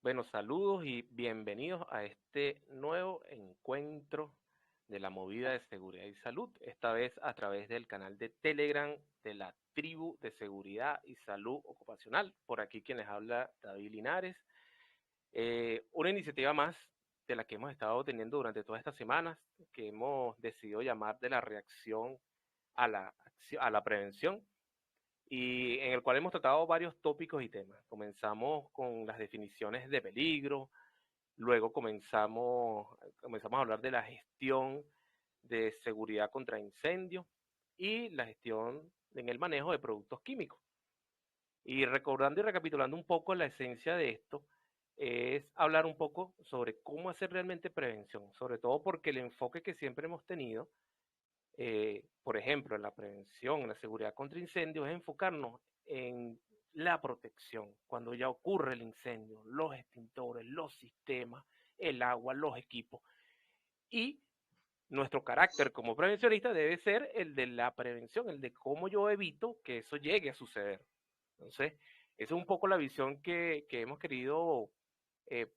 Bueno, saludos y bienvenidos a este nuevo encuentro de la movida de seguridad y salud, esta vez a través del canal de Telegram de la Tribu de Seguridad y Salud Ocupacional. Por aquí quien les habla, David Linares. Una iniciativa más de la que hemos estado teniendo durante todas estas semanas, que hemos decidido llamar de la reacción a la prevención y en el cual hemos tratado varios tópicos y temas. Comenzamos con las definiciones de peligro, luego comenzamos a hablar de la gestión de seguridad contra incendios y la gestión en el manejo de productos químicos. Y recordando y recapitulando un poco la esencia de esto, es hablar un poco sobre cómo hacer realmente prevención, sobre todo porque el enfoque que siempre hemos tenido, por ejemplo, en la prevención, en la seguridad contra incendios, es enfocarnos en la protección, cuando ya ocurre el incendio, los extintores, los sistemas, el agua, los equipos. Y nuestro carácter como prevencionista debe ser el de la prevención, el de cómo yo evito que eso llegue a suceder. Entonces, esa es un poco la visión que hemos querido eh,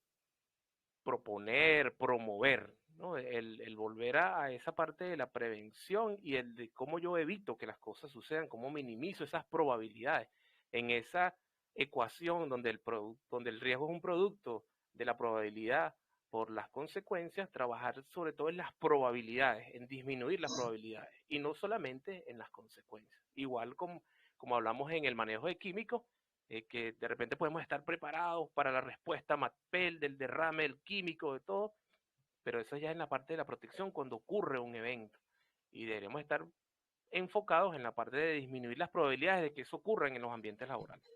proponer, promover, ¿no? El volver a esa parte de la prevención y el de cómo yo evito que las cosas sucedan, cómo minimizo esas probabilidades en esa ecuación donde el riesgo es un producto de la probabilidad por las consecuencias, trabajar sobre todo en las probabilidades, en disminuir las probabilidades y no solamente en las consecuencias. Igual como hablamos en el manejo de químicos, que de repente podemos estar preparados para la respuesta MAPEL, del derrame, del químico, de todo, pero eso ya es en la parte de la protección cuando ocurre un evento. Y deberemos estar enfocados en la parte de disminuir las probabilidades de que eso ocurra en los ambientes laborales.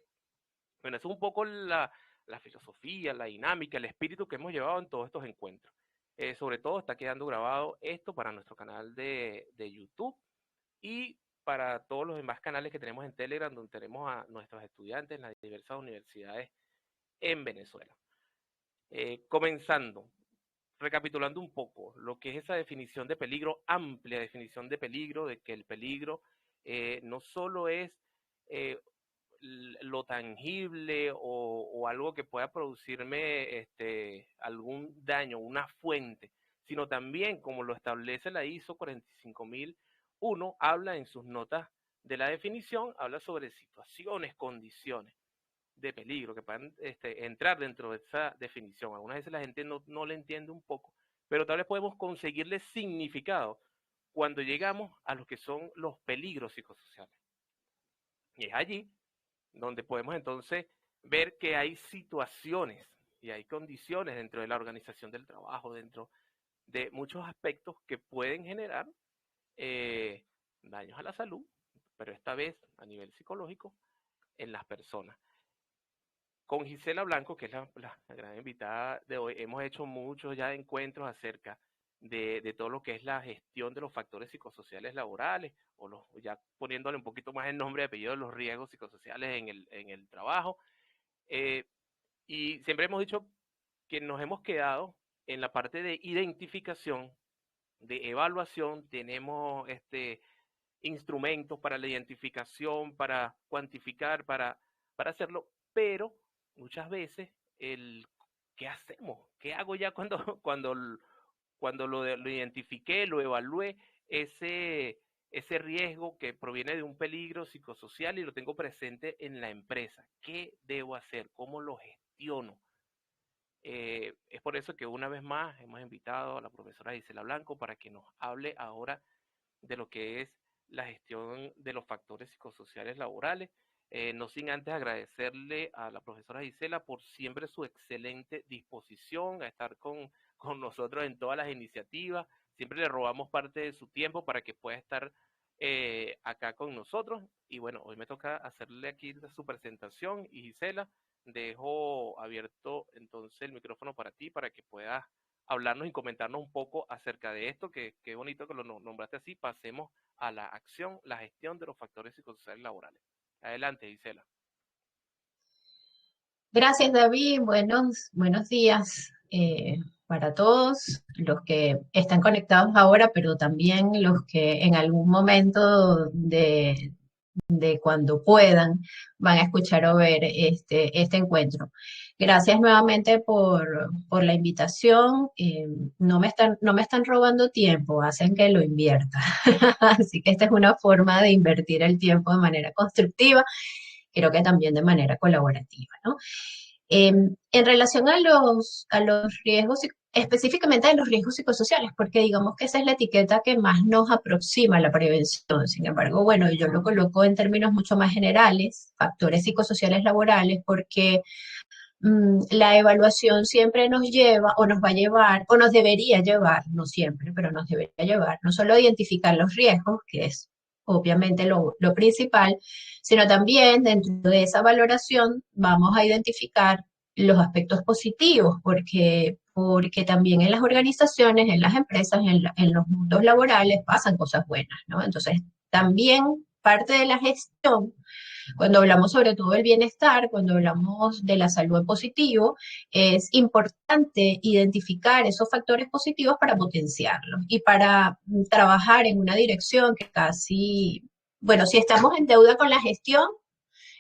Bueno, eso es un poco la filosofía, la dinámica, el espíritu que hemos llevado en todos estos encuentros. Sobre todo está quedando grabado esto para nuestro canal de YouTube y para todos los demás canales que tenemos en Telegram, donde tenemos a nuestros estudiantes en las diversas universidades en Venezuela. Comenzando, recapitulando un poco lo que es esa definición de peligro, amplia definición de peligro, de que el peligro no solo es eh, lo tangible o algo que pueda producirme algún daño, una fuente, sino también, como lo establece la ISO 45001, habla en sus notas de la definición, habla sobre situaciones, condiciones de peligro que puedan entrar dentro de esa definición. Algunas veces la gente no le entiende un poco, pero tal vez podemos conseguirle significado cuando llegamos a lo que son los peligros psicosociales. Y es allí donde podemos entonces ver que hay situaciones y hay condiciones dentro de la organización del trabajo, dentro de muchos aspectos que pueden generar eh, daños a la salud, pero esta vez a nivel psicológico en las personas. Con Gisela Blanco, que es la gran invitada de hoy, hemos hecho muchos ya encuentros acerca de todo lo que es la gestión de los factores psicosociales laborales, o ya poniéndole un poquito más el nombre y apellido de los riesgos psicosociales en el trabajo. Eh, y siempre hemos dicho que nos hemos quedado en la parte de identificación, de evaluación, tenemos instrumentos para la identificación, para cuantificar, para hacerlo, pero muchas veces el ¿qué hacemos? ¿Qué hago ya cuando, cuando lo identifiqué, lo evalué, ese riesgo que proviene de un peligro psicosocial y lo tengo presente en la empresa? ¿Qué debo hacer? ¿Cómo lo gestiono? Es por eso que una vez más hemos invitado a la profesora Gisela Blanco para que nos hable ahora de lo que es la gestión de los factores psicosociales laborales. No sin antes agradecerle a la profesora Gisela por siempre su excelente disposición a estar con nosotros en todas las iniciativas. Siempre le robamos parte de su tiempo para que pueda estar acá con nosotros. Y bueno, hoy me toca hacerle aquí su presentación y Gisela, dejo abierto entonces el micrófono para ti, para que puedas hablarnos y comentarnos un poco acerca de esto, que qué bonito que lo nombraste así. Pasemos a la acción, la gestión de los factores psicosociales laborales. Adelante, Gisela. Gracias, David. Buenos días para todos los que están conectados ahora, pero también los que en algún momento de cuando puedan, van a escuchar o ver este encuentro. Gracias nuevamente por la invitación. No me están robando tiempo, hacen que lo invierta. Así que esta es una forma de invertir el tiempo de manera constructiva, creo que también de manera colaborativa, ¿no? En relación a los riesgos, específicamente de los riesgos psicosociales, porque digamos que esa es la etiqueta que más nos aproxima a la prevención. Sin embargo, bueno, yo lo coloco en términos mucho más generales, factores psicosociales laborales, porque la evaluación siempre nos lleva o nos va a llevar o nos debería llevar, no siempre, pero nos debería llevar, no solo a identificar los riesgos, que es obviamente lo principal, sino también dentro de esa valoración vamos a identificar los aspectos positivos, porque también en las organizaciones, en las empresas, en los mundos laborales pasan cosas buenas, ¿no? Entonces, también parte de la gestión cuando hablamos sobre todo del bienestar, cuando hablamos de la salud en positivo, es importante identificar esos factores positivos para potenciarlos y para trabajar en una dirección que casi, bueno, si estamos en deuda con la gestión,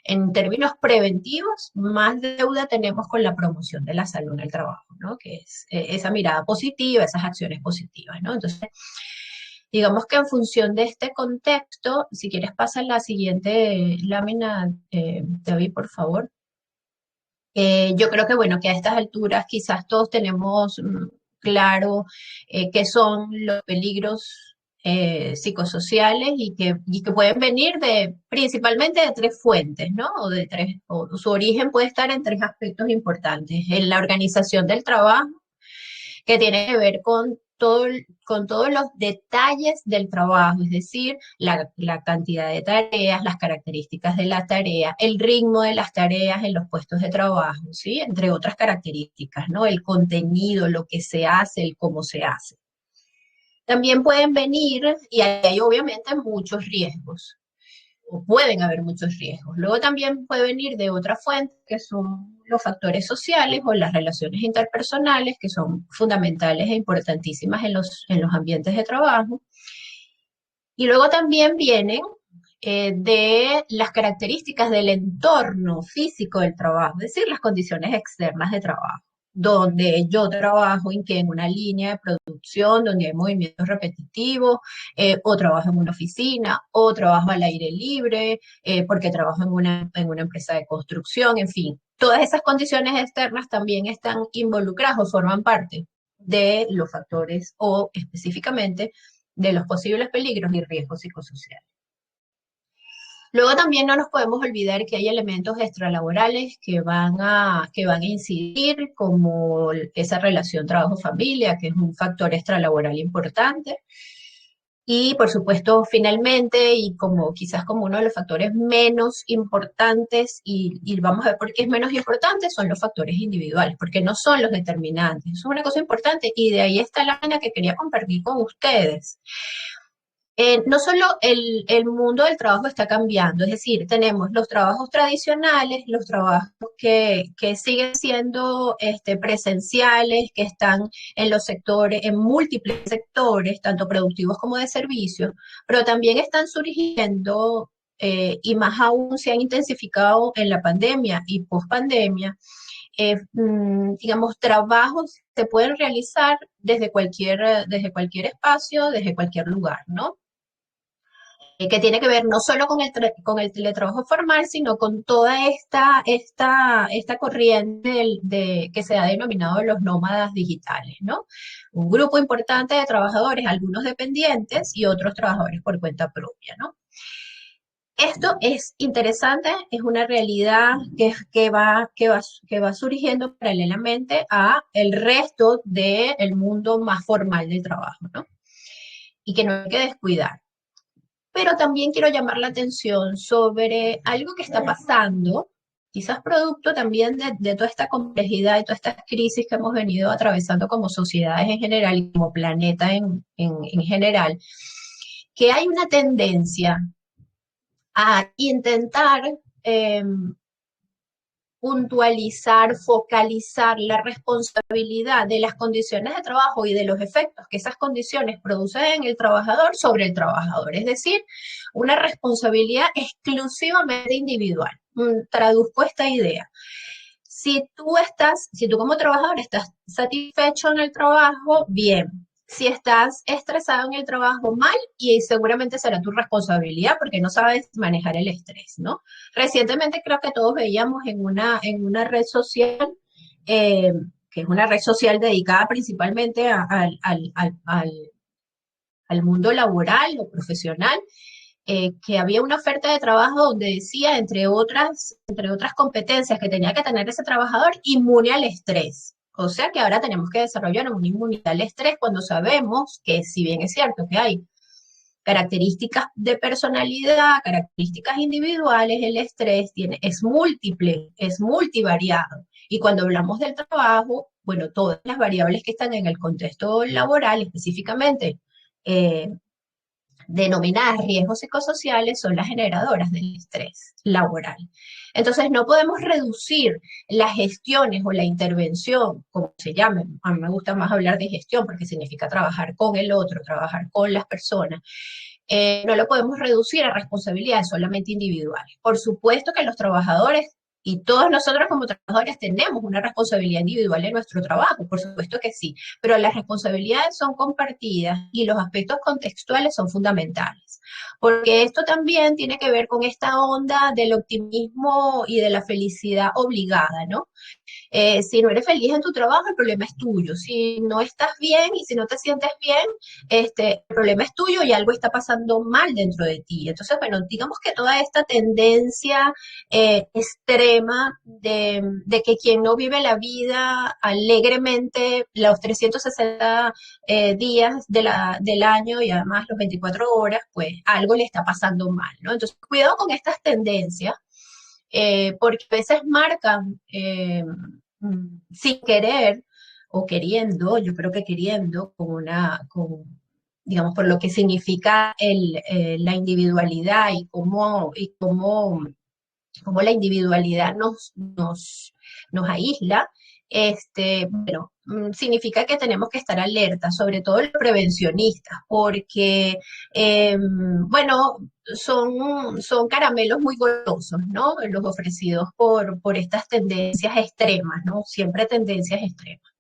en términos preventivos, más deuda tenemos con la promoción de la salud en el trabajo, ¿no? Que es esa mirada positiva, esas acciones positivas, ¿no? Entonces, digamos que en función de este contexto, si quieres pasa la siguiente lámina, David, por favor. Yo creo que, bueno, que a estas alturas quizás todos tenemos claro qué son los peligros psicosociales y que pueden venir principalmente de tres fuentes, ¿no? O su origen puede estar en tres aspectos importantes. En la organización del trabajo, que tiene que ver con todos los detalles del trabajo, es decir, la cantidad de tareas, las características de la tarea, el ritmo de las tareas en los puestos de trabajo, ¿sí? Entre otras características, ¿no? El contenido, lo que se hace, el cómo se hace. También pueden venir, y hay obviamente muchos riesgos, o pueden haber muchos riesgos. Luego también puede venir de otra fuente, que son los factores sociales o las relaciones interpersonales, que son fundamentales e importantísimas en los ambientes de trabajo. Y luego también vienen de las características del entorno físico del trabajo, es decir, las condiciones externas de trabajo, donde yo trabajo en una línea de producción, donde hay movimientos repetitivos, o trabajo en una oficina, o trabajo al aire libre, porque trabajo en una empresa de construcción, en fin. Todas esas condiciones externas también están involucradas o forman parte de los factores o específicamente de los posibles peligros y riesgos psicosociales. Luego también no nos podemos olvidar que hay elementos extralaborales que van a incidir, como esa relación trabajo-familia, que es un factor extralaboral importante. Y por supuesto, finalmente, y como quizás como uno de los factores menos importantes, y vamos a ver por qué es menos importante, son los factores individuales, porque no son los determinantes. Eso es una cosa importante, y de ahí está la línea que quería compartir con ustedes. No solo el mundo del trabajo está cambiando, es decir, tenemos los trabajos tradicionales, los trabajos que siguen siendo presenciales, que están en los sectores, en múltiples sectores, tanto productivos como de servicios, pero también están surgiendo, y más aún se han intensificado en la pandemia y post-pandemia, digamos, trabajos se pueden realizar desde cualquier espacio, desde cualquier lugar, ¿no? Que tiene que ver no solo con el teletrabajo formal, sino con toda esta corriente que se ha denominado los nómadas digitales, ¿no? Un grupo importante de trabajadores, algunos dependientes y otros trabajadores por cuenta propia, ¿no? Esto es interesante, es una realidad que va surgiendo paralelamente a el resto del mundo más formal del trabajo, ¿no? Y que no hay que descuidar. Pero también quiero llamar la atención sobre algo que está pasando, quizás producto también de toda esta complejidad y todas estas crisis que hemos venido atravesando como sociedades en general y como planeta en general, que hay una tendencia a intentar puntualizar, focalizar la responsabilidad de las condiciones de trabajo y de los efectos que esas condiciones producen en el trabajador sobre el trabajador. Es decir, una responsabilidad exclusivamente individual. Traduzco esta idea. Si tú como trabajador estás satisfecho en el trabajo, bien. Si estás estresado en el trabajo, mal, y seguramente será tu responsabilidad porque no sabes manejar el estrés, ¿no? Recientemente creo que todos veíamos en una red social, eh, que es una red social dedicada principalmente al mundo laboral o profesional, que había una oferta de trabajo donde decía, entre otras competencias que tenía que tener ese trabajador, inmune al estrés. O sea que ahora tenemos que desarrollar una inmunidad al estrés cuando sabemos que, si bien es cierto que hay características de personalidad, características individuales, el estrés es múltiple, es multivariado. Y cuando hablamos del trabajo, bueno, todas las variables que están en el contexto laboral, específicamente eh, denominadas riesgos psicosociales, son las generadoras del estrés laboral. Entonces, no podemos reducir las gestiones o la intervención, como se llame. A mí me gusta más hablar de gestión porque significa trabajar con el otro, trabajar con las personas. No lo podemos reducir a responsabilidades solamente individuales. Por supuesto que los trabajadores y todos nosotros como trabajadores tenemos una responsabilidad individual en nuestro trabajo, por supuesto que sí, pero las responsabilidades son compartidas y los aspectos contextuales son fundamentales, porque esto también tiene que ver con esta onda del optimismo y de la felicidad obligada, ¿no? Si no eres feliz en tu trabajo, el problema es tuyo. Si no estás bien y si no te sientes bien, el problema es tuyo y algo está pasando mal dentro de ti. Entonces, bueno, digamos que toda esta tendencia extrema de que quien no vive la vida alegremente los 360 días del año y además los 24 horas, pues algo le está pasando mal, ¿no? Entonces, cuidado con estas tendencias porque a veces marcan sin querer o queriendo, yo creo que queriendo, digamos, por lo que significa la individualidad y cómo la individualidad nos aísla, bueno, significa que tenemos que estar alerta, sobre todo los prevencionistas, porque, bueno, son caramelos muy golosos, ¿no? Los ofrecidos por estas tendencias extremas, ¿no? Siempre tendencias extremas.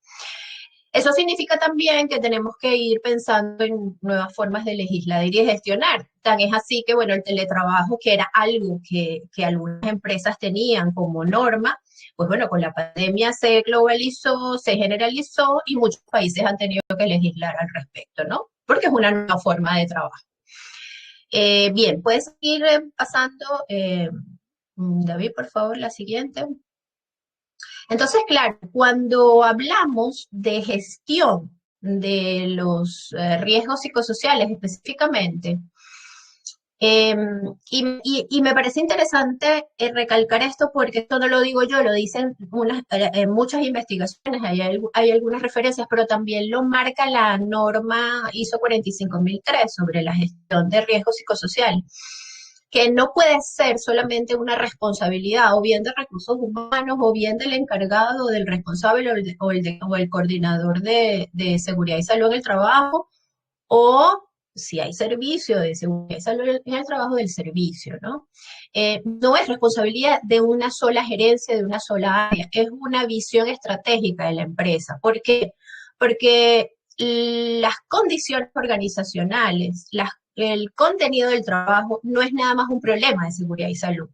Eso significa también que tenemos que ir pensando en nuevas formas de legislar y de gestionar. Tan es así que, bueno, el teletrabajo, que era algo que algunas empresas tenían como norma, pues bueno, con la pandemia se globalizó, se generalizó y muchos países han tenido que legislar al respecto, ¿no? Porque es una nueva forma de trabajo. Bien, puedes ir pasando, David, por favor, la siguiente. Entonces, claro, cuando hablamos de gestión de los riesgos psicosociales específicamente, eh, y me parece interesante recalcar esto porque esto no lo digo yo, lo dicen muchas investigaciones, hay algunas referencias, pero también lo marca la norma ISO 45003 sobre la gestión de riesgos psicosociales, que no puede ser solamente una responsabilidad o bien de recursos humanos o bien del encargado o del responsable o el coordinador de seguridad y salud en el trabajo o si hay servicio de seguridad y salud en el trabajo del servicio, ¿no? No es responsabilidad de una sola gerencia, de una sola área, es una visión estratégica de la empresa. ¿Por qué? Porque las condiciones organizacionales, el contenido del trabajo no es nada más un problema de seguridad y salud.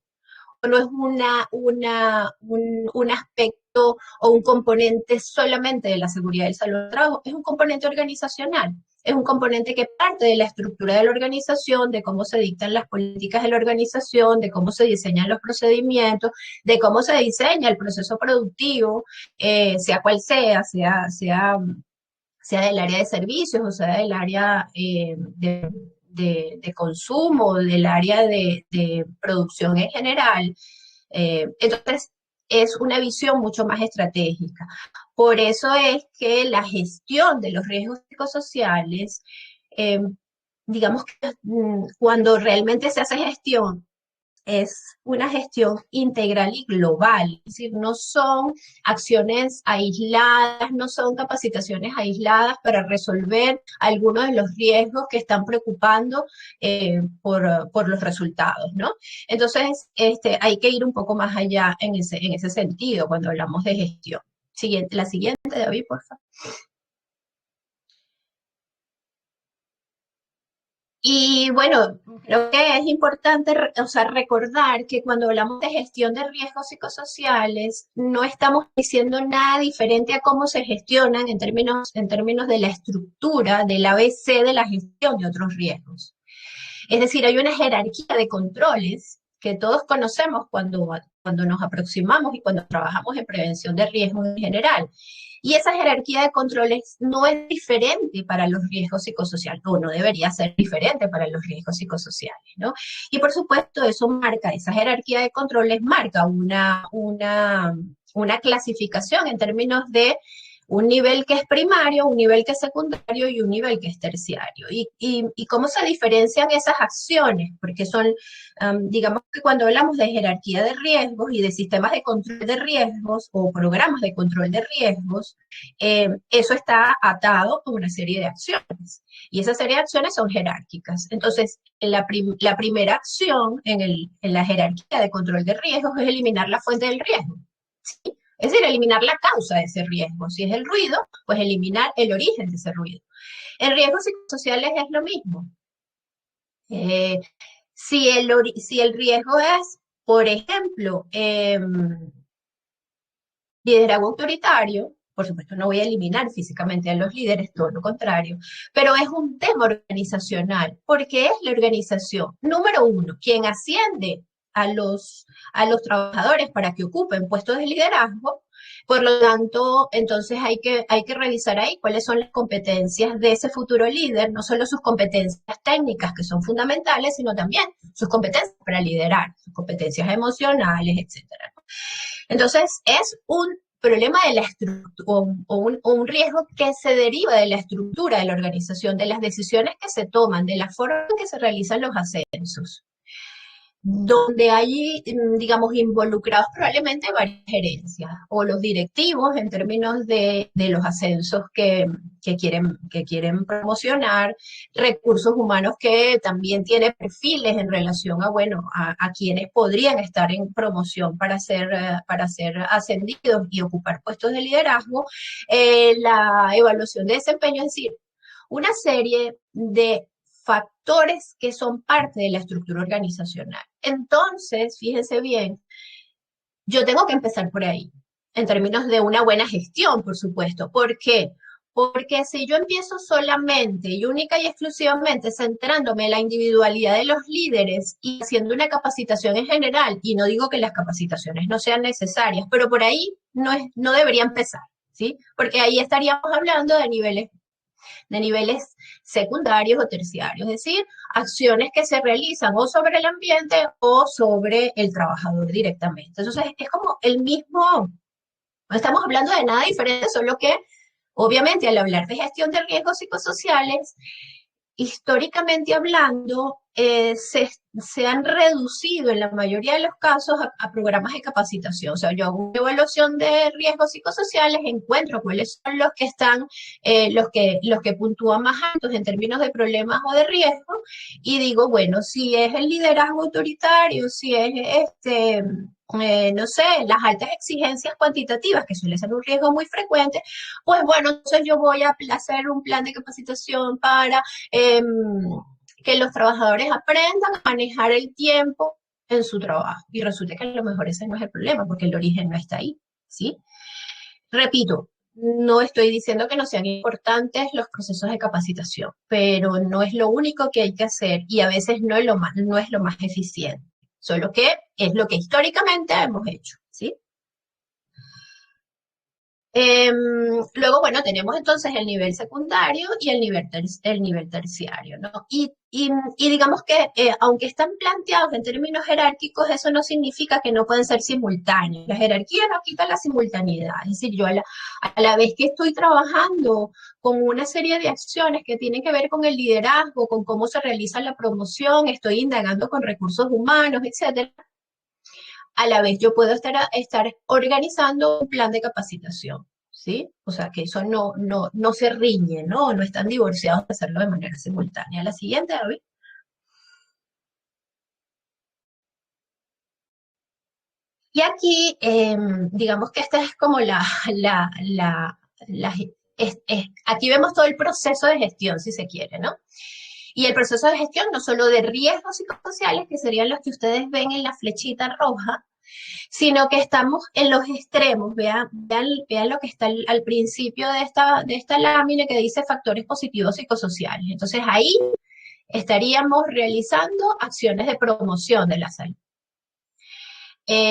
No es un aspecto o un componente solamente de la seguridad y el salud del trabajo, es un componente organizacional, es un componente que parte de la estructura de la organización, de cómo se dictan las políticas de la organización, de cómo se diseñan los procedimientos, de cómo se diseña el proceso productivo, sea cual sea del área de servicios o sea del área de consumo, del área de producción en general. Entonces, es una visión mucho más estratégica. Por eso es que la gestión de los riesgos psicosociales, eh, digamos que cuando realmente se hace gestión es una gestión integral y global, es decir, no son acciones aisladas, no son capacitaciones aisladas para resolver algunos de los riesgos que están preocupando por los resultados, ¿no? Entonces, hay que ir un poco más allá en ese sentido cuando hablamos de gestión. Siguiente, la siguiente, David, por favor. Y bueno, creo que es importante, o sea, recordar que cuando hablamos de gestión de riesgos psicosociales, no estamos diciendo nada diferente a cómo se gestionan en términos de la estructura del ABC de la gestión de otros riesgos. Es decir, hay una jerarquía de controles que todos conocemos cuando nos aproximamos y cuando trabajamos en prevención de riesgos en general. Y esa jerarquía de controles no es diferente para los riesgos psicosociales, o no debería ser diferente para los riesgos psicosociales, ¿no? Y por supuesto, esa jerarquía de controles marca una clasificación en términos de un nivel que es primario, un nivel que es secundario y un nivel que es terciario. ¿Y cómo se diferencian esas acciones? Porque son, digamos que cuando hablamos de jerarquía de riesgos y de sistemas de control de riesgos o programas de control de riesgos, eso está atado a una serie de acciones. Y esa serie de acciones son jerárquicas. Entonces, la primera acción en la jerarquía de control de riesgos es eliminar la fuente del riesgo. ¿Sí? Es decir, eliminar la causa de ese riesgo. Si es el ruido, pues eliminar el origen de ese ruido. En riesgos psicosociales es lo mismo. Si el riesgo es, por ejemplo, liderazgo autoritario, por supuesto no voy a eliminar físicamente a los líderes, todo lo contrario, pero es un tema organizacional, porque es la organización, número uno, quien asciende a los trabajadores para que ocupen puestos de liderazgo. Por lo tanto, entonces hay que revisar ahí cuáles son las competencias de ese futuro líder, no solo sus competencias técnicas que son fundamentales, sino también sus competencias para liderar, sus competencias emocionales, etcétera. Entonces, es un problema de la estructura o un riesgo que se deriva de la estructura de la organización, de las decisiones que se toman, de la forma en que se realizan los ascensos, donde hay, digamos, involucrados probablemente varias gerencias o los directivos en términos de los ascensos que quieren promocionar, recursos humanos que también tienen perfiles en relación a quienes podrían estar en promoción para ser ascendidos y ocupar puestos de liderazgo, la evaluación de desempeño, es decir, una serie de factores que son parte de la estructura organizacional. Entonces, fíjense bien, yo tengo que empezar por ahí, en términos de una buena gestión, por supuesto. ¿Por qué? Porque si yo empiezo solamente y única y exclusivamente centrándome en la individualidad de los líderes y haciendo una capacitación en general, y no digo que las capacitaciones no sean necesarias, pero por ahí no debería empezar, ¿sí? Porque ahí estaríamos hablando de niveles secundarios o terciarios, es decir, acciones que se realizan o sobre el ambiente o sobre el trabajador directamente. Entonces, es como el mismo, no estamos hablando de nada diferente, solo que, obviamente, al hablar de gestión de riesgos psicosociales, históricamente hablando, se han reducido en la mayoría de los casos a programas de capacitación. O sea, yo hago una evaluación de riesgos psicosociales, encuentro cuáles son los que están, los que puntúan más altos en términos de problemas o de riesgo, y digo, bueno, si es el liderazgo autoritario, si es no sé, las altas exigencias cuantitativas, que suele ser un riesgo muy frecuente, pues bueno, entonces yo voy a hacer un plan de capacitación para que los trabajadores aprendan a manejar el tiempo en su trabajo. Y resulta que a lo mejor ese no es el problema, porque el origen no está ahí, ¿sí? Repito, no estoy diciendo que no sean importantes los procesos de capacitación, pero no es lo único que hay que hacer y a veces no es lo más eficiente, solo que es lo que históricamente hemos hecho, ¿sí? Luego, bueno, tenemos entonces el nivel secundario y el nivel terciario, ¿no? Y digamos que, aunque están planteados en términos jerárquicos, eso no significa que no pueden ser simultáneos. La jerarquía no quita la simultaneidad. Es decir, yo a la vez que estoy trabajando con una serie de acciones que tienen que ver con el liderazgo, con cómo se realiza la promoción, estoy indagando con recursos humanos, etcétera, a la vez yo puedo estar organizando un plan de capacitación, ¿sí? O sea, que eso no se riñe, ¿no? No están divorciados de hacerlo de manera simultánea. La siguiente, David. Y aquí, digamos que esta es como la aquí vemos todo el proceso de gestión, si se quiere, ¿no? Y el proceso de gestión no solo de riesgos psicosociales, que serían los que ustedes ven en la flechita roja, sino que estamos en los extremos. Vean lo que está al principio de esta lámina que dice factores positivos psicosociales. Entonces ahí estaríamos realizando acciones de promoción de la salud.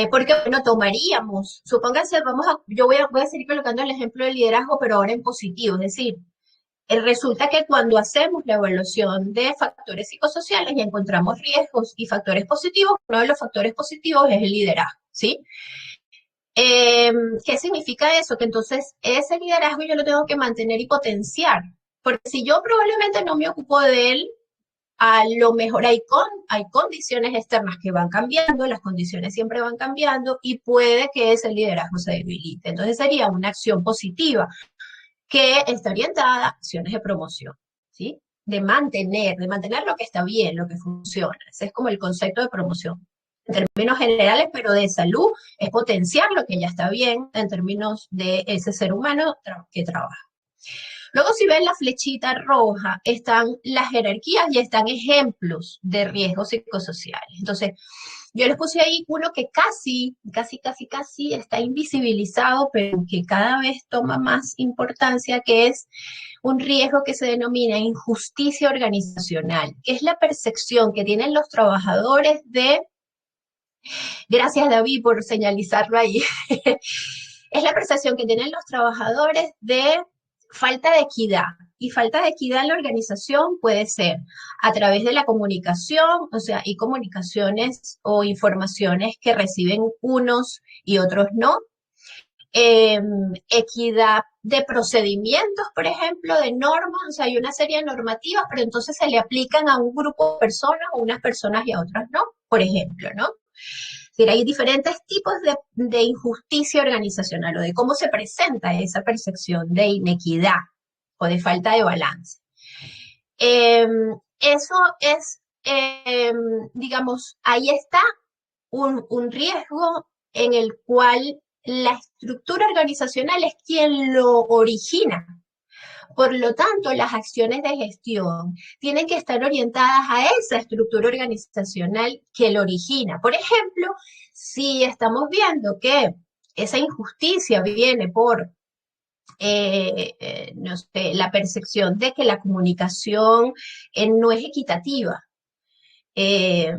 Porque, bueno, tomaríamos, supónganse, voy a seguir colocando el ejemplo del liderazgo, pero ahora en positivo, es decir, resulta que cuando hacemos la evaluación de factores psicosociales y encontramos riesgos y factores positivos, uno de los factores positivos es el liderazgo, ¿sí? ¿Qué significa eso? Que entonces ese liderazgo yo lo tengo que mantener y potenciar, porque si yo probablemente no me ocupo de él, a lo mejor hay condiciones externas que van cambiando, las condiciones siempre van cambiando y puede que ese liderazgo se debilite. Entonces sería una acción positiva que está orientada a acciones de promoción, ¿sí? De mantener lo que está bien, lo que funciona. Ese es como el concepto de promoción. En términos generales, pero de salud, es potenciar lo que ya está bien en términos de ese ser humano que trabaja. Luego, si ven la flechita roja, están las jerarquías y están ejemplos de riesgos psicosociales. Entonces, yo les puse ahí uno que casi está invisibilizado, pero que cada vez toma más importancia, que es un riesgo que se denomina injusticia organizacional, que es la percepción que tienen los trabajadores de, gracias David por señalizarlo ahí, es la percepción que tienen los trabajadores de falta de equidad. Y falta de equidad en la organización puede ser a través de la comunicación, o sea, y comunicaciones o informaciones que reciben unos y otros no. Equidad de procedimientos, por ejemplo, de normas, o sea, hay una serie de normativas, pero entonces se le aplican a un grupo de personas, o unas personas y a otras no, por ejemplo, ¿no? Es decir, hay diferentes tipos de injusticia organizacional o de cómo se presenta esa percepción de inequidad o de falta de balance. Eso es, digamos, ahí está un riesgo en el cual la estructura organizacional es quien lo origina. Por lo tanto, las acciones de gestión tienen que estar orientadas a esa estructura organizacional que lo origina. Por ejemplo, si estamos viendo que esa injusticia viene por no sé, la percepción de que la comunicación no es equitativa, eh,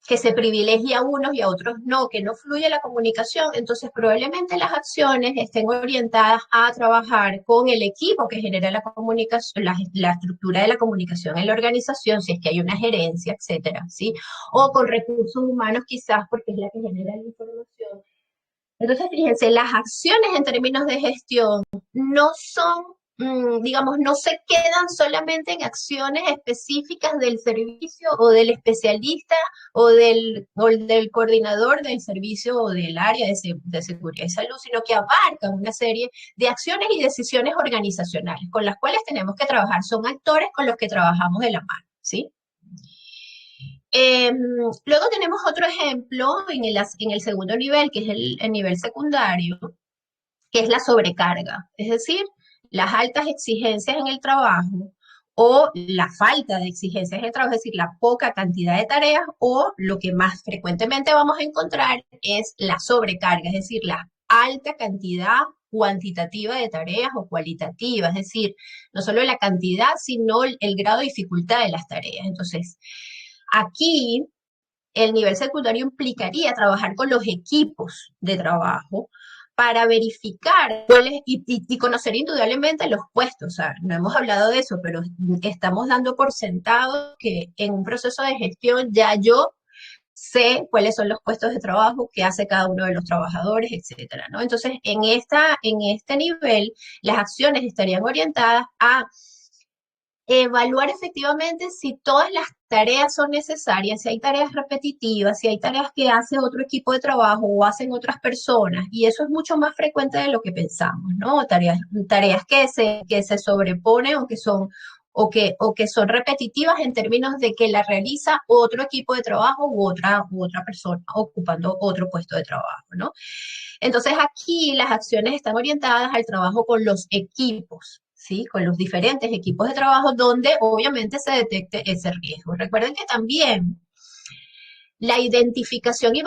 que se privilegia a unos y a otros no, que no fluye la comunicación, entonces probablemente las acciones estén orientadas a trabajar con el equipo que genera la comunicación, la estructura de la comunicación en la organización, si es que hay una gerencia, etcétera, ¿sí? O con recursos humanos quizás porque es la que genera la información. Entonces, fíjense, las acciones en términos de gestión no son, digamos, no se quedan solamente en acciones específicas del servicio o del especialista o del coordinador del servicio o del área de seguridad y salud, sino que abarcan una serie de acciones y decisiones organizacionales con las cuales tenemos que trabajar. Son actores con los que trabajamos de la mano, ¿sí? Luego tenemos otro ejemplo en el segundo nivel, que es el nivel secundario, que es la sobrecarga, es decir, las altas exigencias en el trabajo o la falta de exigencias en el trabajo, es decir, la poca cantidad de tareas o lo que más frecuentemente vamos a encontrar es la sobrecarga, es decir, la alta cantidad cuantitativa de tareas o cualitativa, es decir, no solo la cantidad, sino el grado de dificultad de las tareas. Entonces, aquí el nivel secundario implicaría trabajar con los equipos de trabajo para verificar cuáles y conocer indudablemente los puestos. O sea, no hemos hablado de eso, pero estamos dando por sentado que en un proceso de gestión ya yo sé cuáles son los puestos de trabajo, qué hace cada uno de los trabajadores, etcétera, ¿no? Entonces, en este nivel, las acciones estarían orientadas a evaluar efectivamente si todas las tareas son necesarias, si hay tareas repetitivas, si hay tareas que hace otro equipo de trabajo o hacen otras personas, y eso es mucho más frecuente de lo que pensamos, ¿no? Tareas que se sobreponen o que son repetitivas en términos de que la realiza otro equipo de trabajo u otra persona ocupando otro puesto de trabajo, ¿no? Entonces aquí las acciones están orientadas al trabajo con los equipos, ¿sí? Con los diferentes equipos de trabajo donde obviamente se detecte ese riesgo. Recuerden que también la identificación de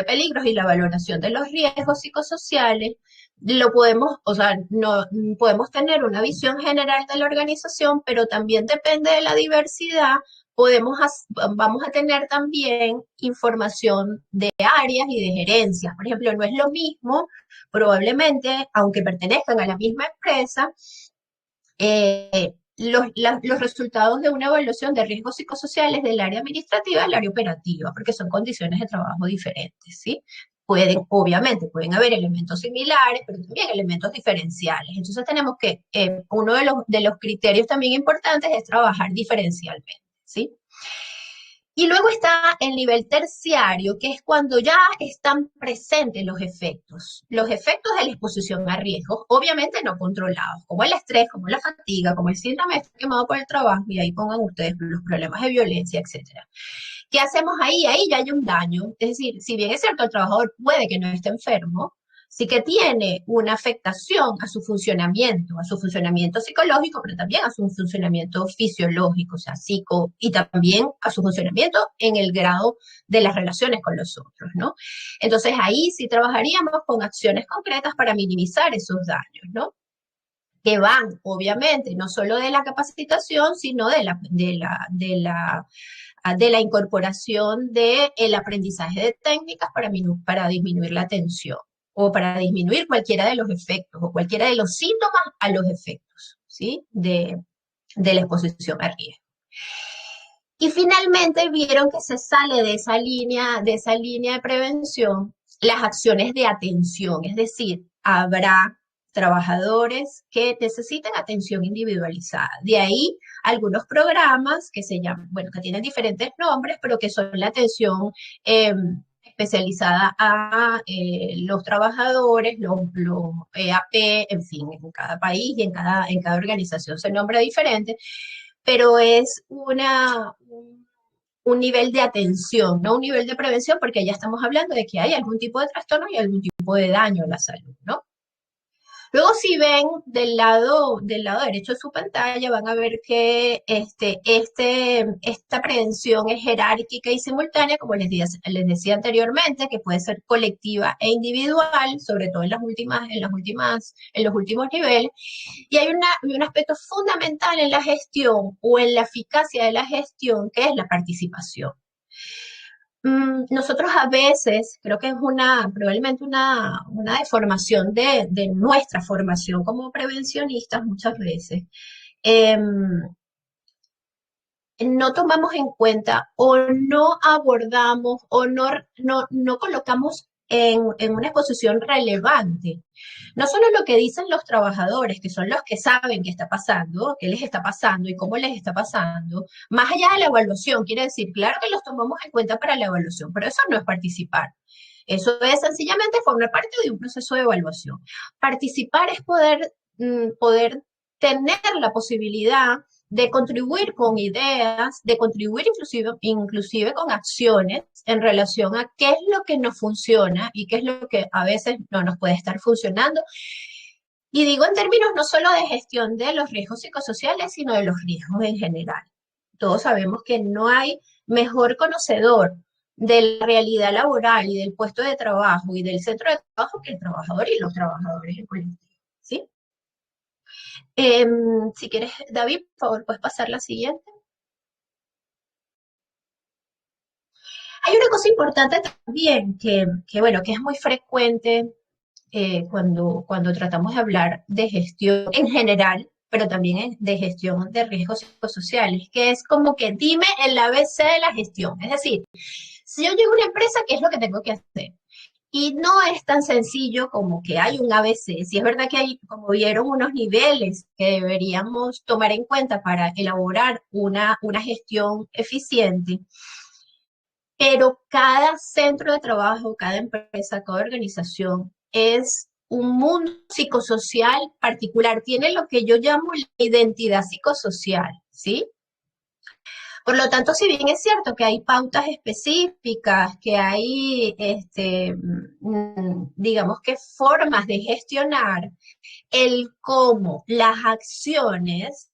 peligros y la valoración de los riesgos psicosociales lo podemos, o sea, no podemos tener una visión general de la organización, pero también depende de la diversidad. Vamos a tener también información de áreas y de gerencias. Por ejemplo, no es lo mismo, probablemente, aunque pertenezcan a la misma empresa, los resultados de una evaluación de riesgos psicosociales del área administrativa al área operativa, porque son condiciones de trabajo diferentes, ¿sí? Obviamente, pueden haber elementos similares, pero también elementos diferenciales. Entonces tenemos que, uno de los criterios también importantes es trabajar diferencialmente, ¿sí? Y luego está el nivel terciario, que es cuando ya están presentes los efectos de la exposición a riesgos, obviamente no controlados, como el estrés, como la fatiga, como el síndrome de estar quemado por el trabajo, y ahí pongan ustedes los problemas de violencia, etcétera. ¿Qué hacemos ahí? Ahí ya hay un daño, es decir, si bien es cierto, el trabajador puede que no esté enfermo, sí que tiene una afectación a su funcionamiento psicológico, pero también a su funcionamiento fisiológico, o sea, psico, y también a su funcionamiento en el grado de las relaciones con los otros, ¿no? Entonces ahí sí trabajaríamos con acciones concretas para minimizar esos daños, ¿no? Que van, obviamente, no solo de la capacitación, sino de la incorporación del aprendizaje de técnicas para disminuir la tensión o para disminuir cualquiera de los efectos o cualquiera de los síntomas a los efectos, ¿sí? De la exposición a riesgo. Y finalmente vieron que se sale de esa línea de prevención, las acciones de atención, es decir, habrá trabajadores que necesiten atención individualizada. De ahí algunos programas que se llaman, bueno, que tienen diferentes nombres, pero que son la atención especializada a los trabajadores, los EAP, en fin, en cada país y en cada organización se nombra diferente, pero es un nivel de atención, no un nivel de prevención, porque ya estamos hablando de que hay algún tipo de trastorno y algún tipo de daño a la salud, ¿no? Luego, si ven del lado derecho de su pantalla, van a ver que esta prevención es jerárquica y simultánea, como les decía anteriormente, que puede ser colectiva e individual, sobre todo en los últimos niveles. Y hay un aspecto fundamental en la gestión o en la eficacia de la gestión, que es la participación. Nosotros a veces, creo que es probablemente una deformación de nuestra formación como prevencionistas muchas veces, em, no tomamos en cuenta o no abordamos o no colocamos en una exposición relevante. No solo lo que dicen los trabajadores, que son los que saben qué está pasando, qué les está pasando y cómo les está pasando, más allá de la evaluación, quiere decir, claro que los tomamos en cuenta para la evaluación, pero eso no es participar. Eso es sencillamente formar parte de un proceso de evaluación. Participar es poder tener la posibilidad de contribuir con ideas, de contribuir inclusive con acciones en relación a qué es lo que nos funciona y qué es lo que a veces no nos puede estar funcionando. Y digo en términos no solo de gestión de los riesgos psicosociales, sino de los riesgos en general. Todos sabemos que no hay mejor conocedor de la realidad laboral y del puesto de trabajo y del centro de trabajo que el trabajador y los trabajadores en colectivo, ¿sí? Si quieres, David, por favor, puedes pasar la siguiente. Hay una cosa importante también bueno, que es muy frecuente cuando tratamos de hablar de gestión en general, pero también de gestión de riesgos psicosociales, que es como que dime el ABC de la gestión. Es decir, si yo llego a una empresa, ¿qué es lo que tengo que hacer? Y no es tan sencillo como que hay un ABC. Si es verdad que hay, como vieron, unos niveles que deberíamos tomar en cuenta para elaborar una gestión eficiente, pero cada centro de trabajo, cada empresa, cada organización es un mundo psicosocial particular. Tiene lo que yo llamo la identidad psicosocial, ¿sí? Por lo tanto, si bien es cierto que hay pautas específicas, que hay, digamos que formas de gestionar el cómo, las acciones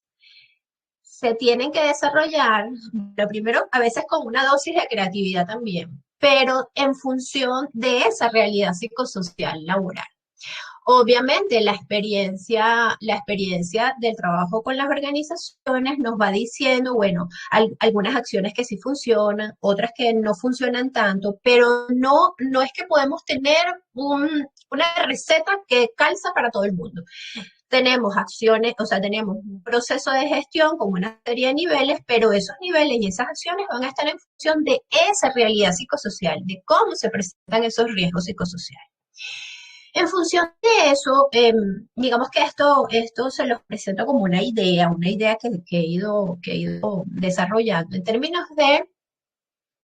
se tienen que desarrollar, lo primero, a veces con una dosis de creatividad también, pero en función de esa realidad psicosocial laboral. Obviamente la experiencia del trabajo con las organizaciones nos va diciendo, bueno, algunas acciones que sí funcionan, otras que no funcionan tanto, pero no es que podemos tener una receta que calza para todo el mundo. Tenemos acciones, o sea, tenemos un proceso de gestión con una serie de niveles, pero esos niveles y esas acciones van a estar en función de esa realidad psicosocial, de cómo se presentan esos riesgos psicosociales. En función de eso, digamos que esto se los presento como una idea que he ido desarrollando en términos de,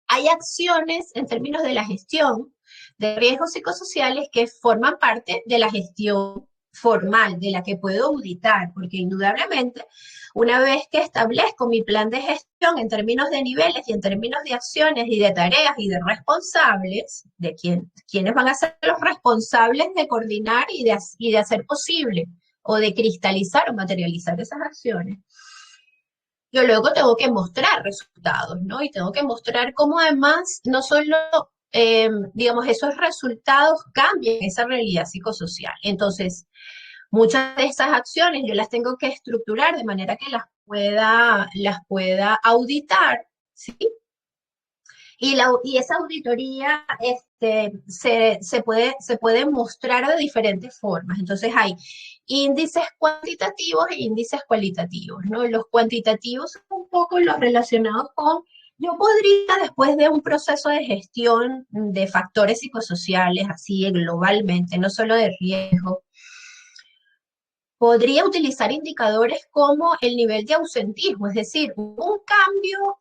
hay acciones en términos de la gestión de riesgos psicosociales que forman parte de la gestión formal, de la que puedo auditar, porque indudablemente una vez que establezco mi plan de gestión en términos de niveles y en términos de acciones y de tareas y de responsables, de quienes van a ser los responsables de coordinar y de hacer posible o de cristalizar o materializar esas acciones, yo luego tengo que mostrar resultados, ¿no? Y tengo que mostrar cómo además no solo, digamos, esos resultados cambian esa realidad psicosocial. Entonces, muchas de esas acciones yo las tengo que estructurar de manera que las pueda auditar, ¿sí? Y esa auditoría se puede mostrar de diferentes formas. Entonces hay índices cuantitativos e índices cualitativos, ¿no? Los cuantitativos son un poco los relacionados con, yo podría, después de un proceso de gestión de factores psicosociales, así globalmente, no solo de riesgo, podría utilizar indicadores como el nivel de ausentismo, es decir, hubo un cambio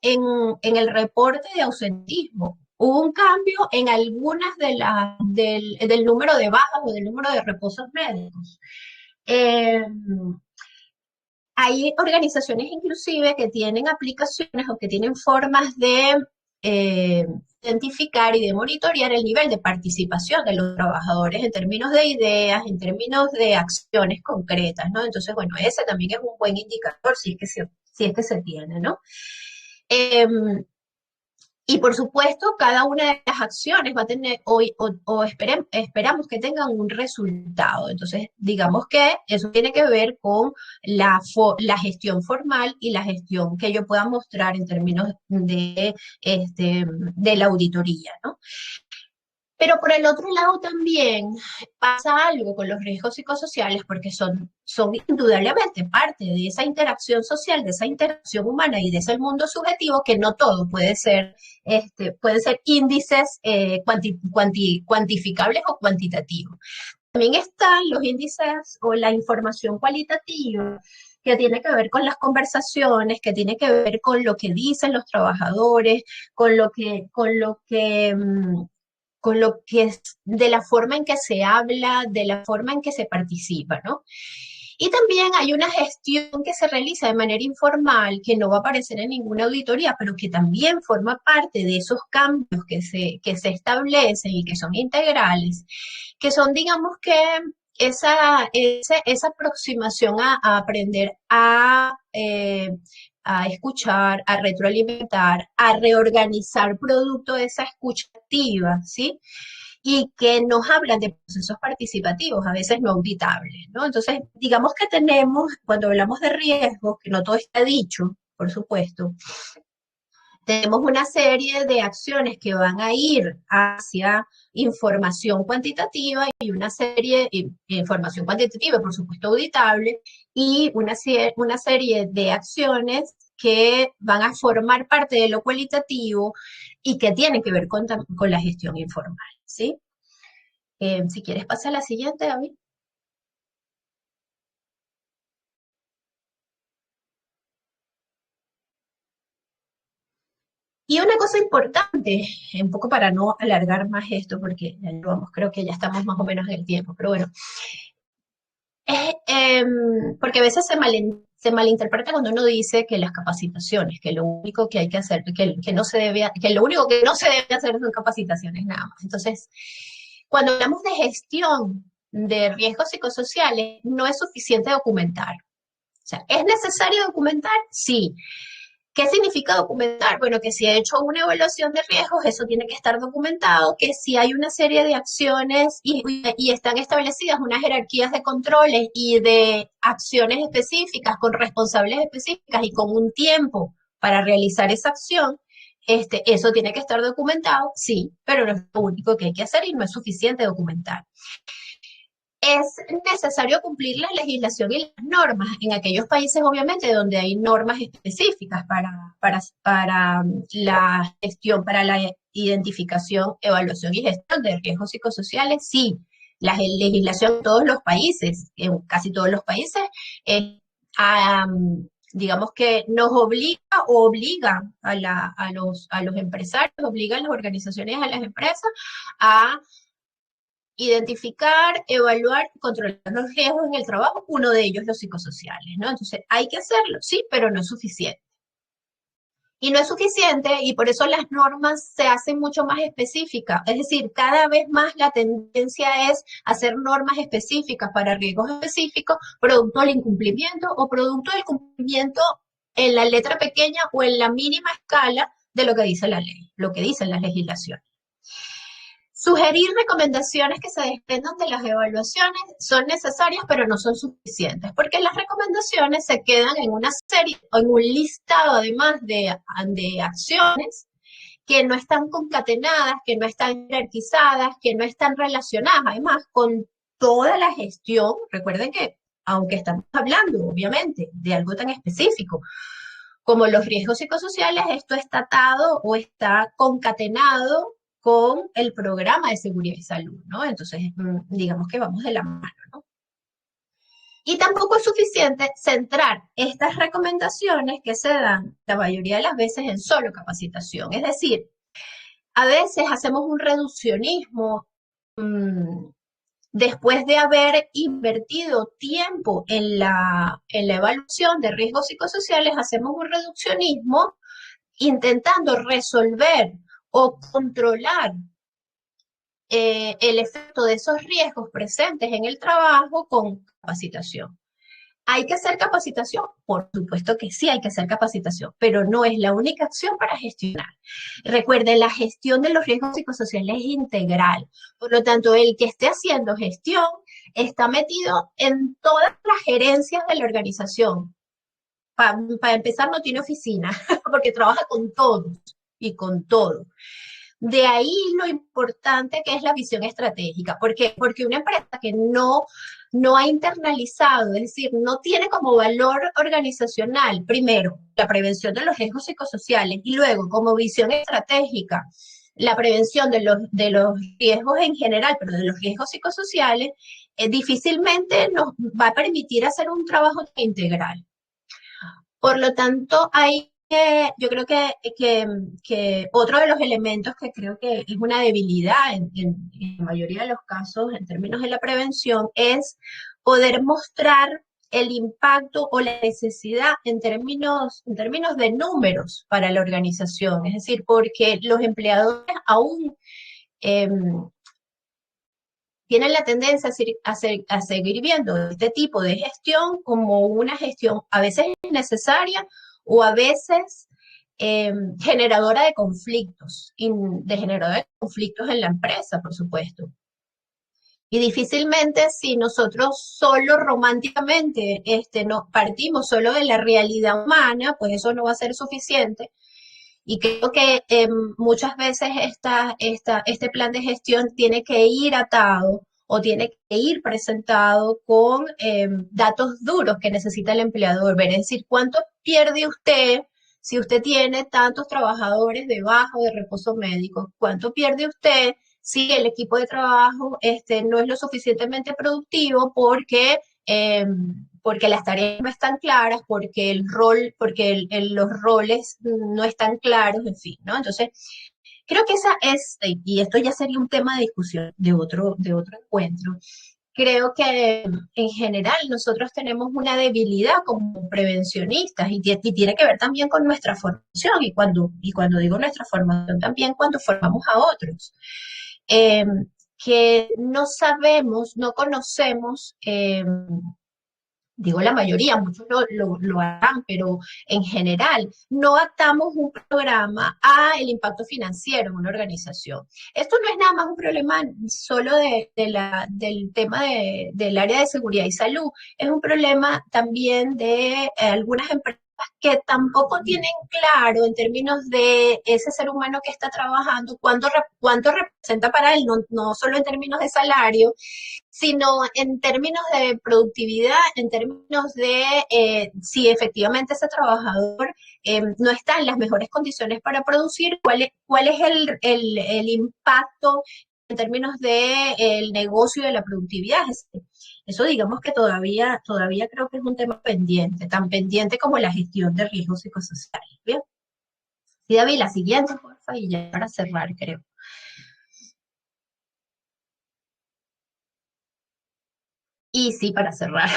en el reporte de ausentismo, hubo un cambio en algunas del número de bajas o del número de reposos médicos. Eh, Hay organizaciones inclusive que tienen aplicaciones o que tienen formas de eh, identificar y de monitorear el nivel de participación de los trabajadores en términos de ideas, en términos de acciones concretas, ¿no? Entonces, bueno, ese también es un buen indicador si es que se tiene, ¿no? Eh, y por supuesto, cada una de las acciones va a tener, esperamos que tengan un resultado. Entonces, digamos que eso tiene que ver con la gestión formal y la gestión que yo pueda mostrar en términos de la auditoría, ¿no? Pero por el otro lado también pasa algo con los riesgos psicosociales porque son indudablemente parte de esa interacción social, de esa interacción humana y de ese mundo subjetivo que no todo puede ser índices cuantificables o cuantitativos. También están los índices o la información cualitativa que tiene que ver con las conversaciones, que tiene que ver con lo que dicen los trabajadores, con lo que es de la forma en que se habla, de la forma en que se participa, ¿no? Y también hay una gestión que se realiza de manera informal, que no va a aparecer en ninguna auditoría, pero que también forma parte de esos cambios que se establecen y que son integrales, que son, digamos que, esa aproximación a aprender a escuchar, a retroalimentar, a reorganizar producto de esa escucha activa, ¿sí? Y que nos hablan de procesos participativos, a veces no auditables, ¿no? Entonces, digamos que tenemos, cuando hablamos de riesgos, que no todo está dicho, por supuesto, tenemos una serie de acciones que van a ir hacia información cuantitativa y una serie de información cuantitativa, por supuesto, auditable, y una serie de acciones que van a formar parte de lo cualitativo y que tienen que ver con la gestión informal, ¿sí? Si quieres, pasa a la siguiente, David. Y una cosa importante, un poco para no alargar más esto, porque ya vamos, creo que ya estamos más o menos en el tiempo, pero bueno, porque a veces se malinterpreta cuando uno dice que las capacitaciones, que lo único que hay que hacer, que no se debe, que lo único que no se debe hacer son capacitaciones nada más. Entonces, cuando hablamos de gestión de riesgos psicosociales, no es suficiente documentar. O sea, ¿es necesario documentar? Sí. ¿Qué significa documentar? Bueno, que si he hecho una evaluación de riesgos, eso tiene que estar documentado, que si hay una serie de acciones y están establecidas unas jerarquías de controles y de acciones específicas con responsables específicas y con un tiempo para realizar esa acción, eso tiene que estar documentado, sí, pero no es lo único que hay que hacer y no es suficiente documentar. Es necesario cumplir la legislación y las normas en aquellos países, obviamente, donde hay normas específicas para la gestión, para la identificación, evaluación y gestión de riesgos psicosociales. Sí, la legislación en todos los países, en casi todos los países, a, digamos que nos obliga o obliga a los empresarios, obliga a las organizaciones, a las empresas a identificar, evaluar, controlar los riesgos en el trabajo, uno de ellos los psicosociales, ¿no? Entonces, hay que hacerlo, sí, pero no es suficiente. Y no es suficiente y por eso las normas se hacen mucho más específicas. Es decir, cada vez más la tendencia es hacer normas específicas para riesgos específicos, producto del incumplimiento o producto del cumplimiento en la letra pequeña o en la mínima escala de lo que dice la ley, lo que dicen las legislaciones. Sugerir recomendaciones que se desprendan de las evaluaciones son necesarias, pero no son suficientes, porque las recomendaciones se quedan en una serie o en un listado además de acciones que no están concatenadas, que no están jerarquizadas, que no están relacionadas además con toda la gestión. Recuerden que, aunque estamos hablando obviamente de algo tan específico como los riesgos psicosociales, esto está atado o está concatenado con el programa de seguridad y salud, ¿no? Entonces, digamos que vamos de la mano, ¿no? Y tampoco es suficiente centrar estas recomendaciones que se dan la mayoría de las veces en solo capacitación. Es decir, a veces hacemos un reduccionismo después de haber invertido tiempo en la evaluación de riesgos psicosociales, hacemos un reduccionismo intentando resolver o controlar el efecto de esos riesgos presentes en el trabajo con capacitación. ¿Hay que hacer capacitación? Por supuesto que sí hay que hacer capacitación, pero no es la única acción para gestionar. Recuerden, la gestión de los riesgos psicosociales es integral. Por lo tanto, el que esté haciendo gestión está metido en todas las gerencias de la organización. Para empezar, no tiene oficina, porque trabaja con todos y con todo. De ahí lo importante que es la visión estratégica. ¿Por qué? Porque una empresa que no ha internalizado, es decir, no tiene como valor organizacional, primero, la prevención de los riesgos psicosociales y luego, como visión estratégica, la prevención de los riesgos en general, pero de los riesgos psicosociales, difícilmente nos va a permitir hacer un trabajo integral. Por lo tanto, yo creo que otro de los elementos que creo que es una debilidad en la mayoría de los casos en términos de la prevención es poder mostrar el impacto o la necesidad en términos de números para la organización. Es decir, porque los empleadores aún tienen la tendencia a seguir viendo este tipo de gestión como una gestión a veces innecesaria o a veces generadora de conflictos, generadora de conflictos en la empresa, por supuesto. Y difícilmente si nosotros solo románticamente no, partimos solo de la realidad humana, pues eso no va a ser suficiente. Y creo que muchas veces este plan de gestión tiene que ir atado o tiene que ir presentado con datos duros que necesita el empleador. Ver, es decir, ¿cuánto pierde usted si usted tiene tantos trabajadores de baja o de reposo médico? ¿Cuánto pierde usted si el equipo de trabajo no es lo suficientemente productivo porque las tareas no están claras, porque el rol, porque los roles no están claros, en fin, ¿no? Entonces, creo que esa es, y esto ya sería un tema de discusión de otro encuentro. Creo que en general nosotros tenemos una debilidad como prevencionistas y tiene que ver también con nuestra formación y cuando digo nuestra formación también cuando formamos a otros. Eh, que no sabemos, no conocemos digo la mayoría, muchos lo harán, pero en general no atamos un programa a el impacto financiero en una organización. Esto no es nada más un problema solo del tema del área de seguridad y salud, es un problema también de algunas empresas que tampoco tienen claro en términos de ese ser humano que está trabajando, cuánto representa para él, no solo en términos de salario, sino en términos de productividad, en términos de si efectivamente ese trabajador no está en las mejores condiciones para producir, cuál es el impacto en términos del de, negocio y de la productividad. Eso digamos que todavía creo que es un tema pendiente, tan pendiente como la gestión de riesgos psicosociales. Bien. Y David, la siguiente, porfa, y ya para cerrar, creo. Y sí, para cerrar.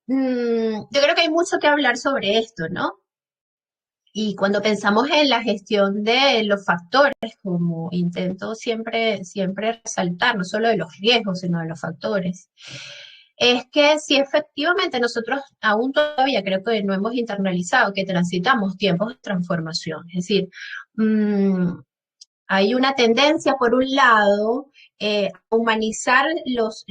Yo creo que hay mucho que hablar sobre esto, ¿no? Y cuando pensamos en la gestión de los factores, como intento siempre resaltar, no solo de los riesgos, sino de los factores, es que si efectivamente nosotros aún todavía creo que no hemos internalizado que transitamos tiempos de transformación, es decir, hay una tendencia, por un lado, a humanizar los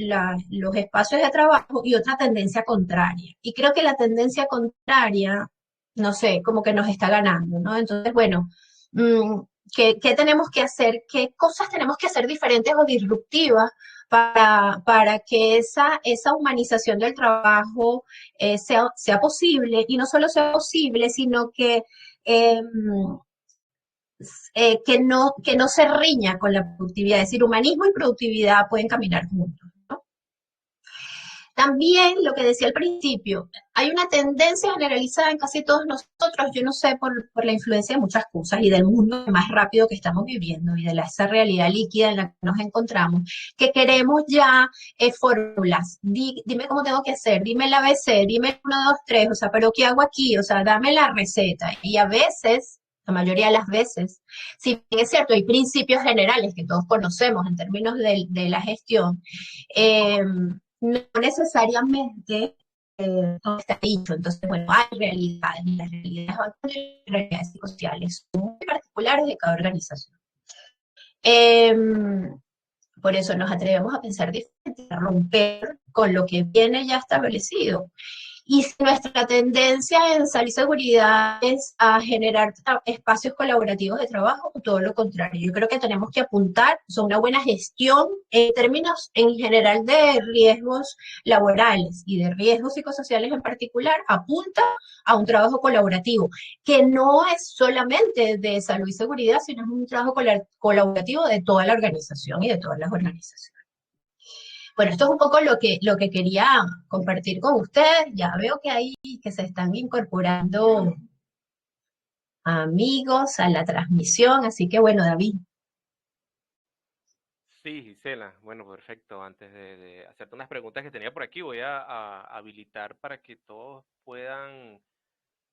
espacios de trabajo y otra tendencia contraria. Y creo que la tendencia contraria, no sé, como que nos está ganando, ¿no? Entonces, bueno, mmm, ¿qué tenemos que hacer? ¿Qué cosas tenemos que hacer diferentes o disruptivas para que esa humanización del trabajo sea posible? Y no solo sea posible, sino eh, que no se riña con la productividad, es decir, humanismo y productividad pueden caminar juntos. ¿No? También lo que decía al principio, hay una tendencia generalizada en casi todos nosotros, yo no sé, por la influencia de muchas cosas y del mundo más rápido que estamos viviendo y de esa realidad líquida en la que nos encontramos, que queremos ya fórmulas. Dime cómo tengo que hacer, dime el ABC, dime el 1, 2, 3, o sea, pero ¿qué hago aquí? O sea, dame la receta. Y a veces, la mayoría de las veces, si bien es cierto, hay principios generales que todos conocemos en términos de la gestión, no necesariamente todo está dicho. Entonces, bueno, hay realidades y las realidades van a tener realidades psicosociales muy particulares de cada organización. Eh, por eso nos atrevemos a pensar diferente, a romper con lo que viene ya establecido. Y si nuestra tendencia en salud y seguridad es a generar espacios colaborativos de trabajo, o todo lo contrario. Yo creo que tenemos que apuntar a una buena gestión en términos en general de riesgos laborales y de riesgos psicosociales en particular, apunta a un trabajo colaborativo, que no es solamente de salud y seguridad, sino es un trabajo colaborativo de toda la organización y de todas las organizaciones. Bueno, esto es un poco lo que quería compartir con ustedes. Ya veo que ahí que se están incorporando amigos a la transmisión, así que bueno, David. Sí, Gisela, bueno, perfecto. Antes de hacerte unas preguntas que tenía por aquí, voy a habilitar para que todos puedan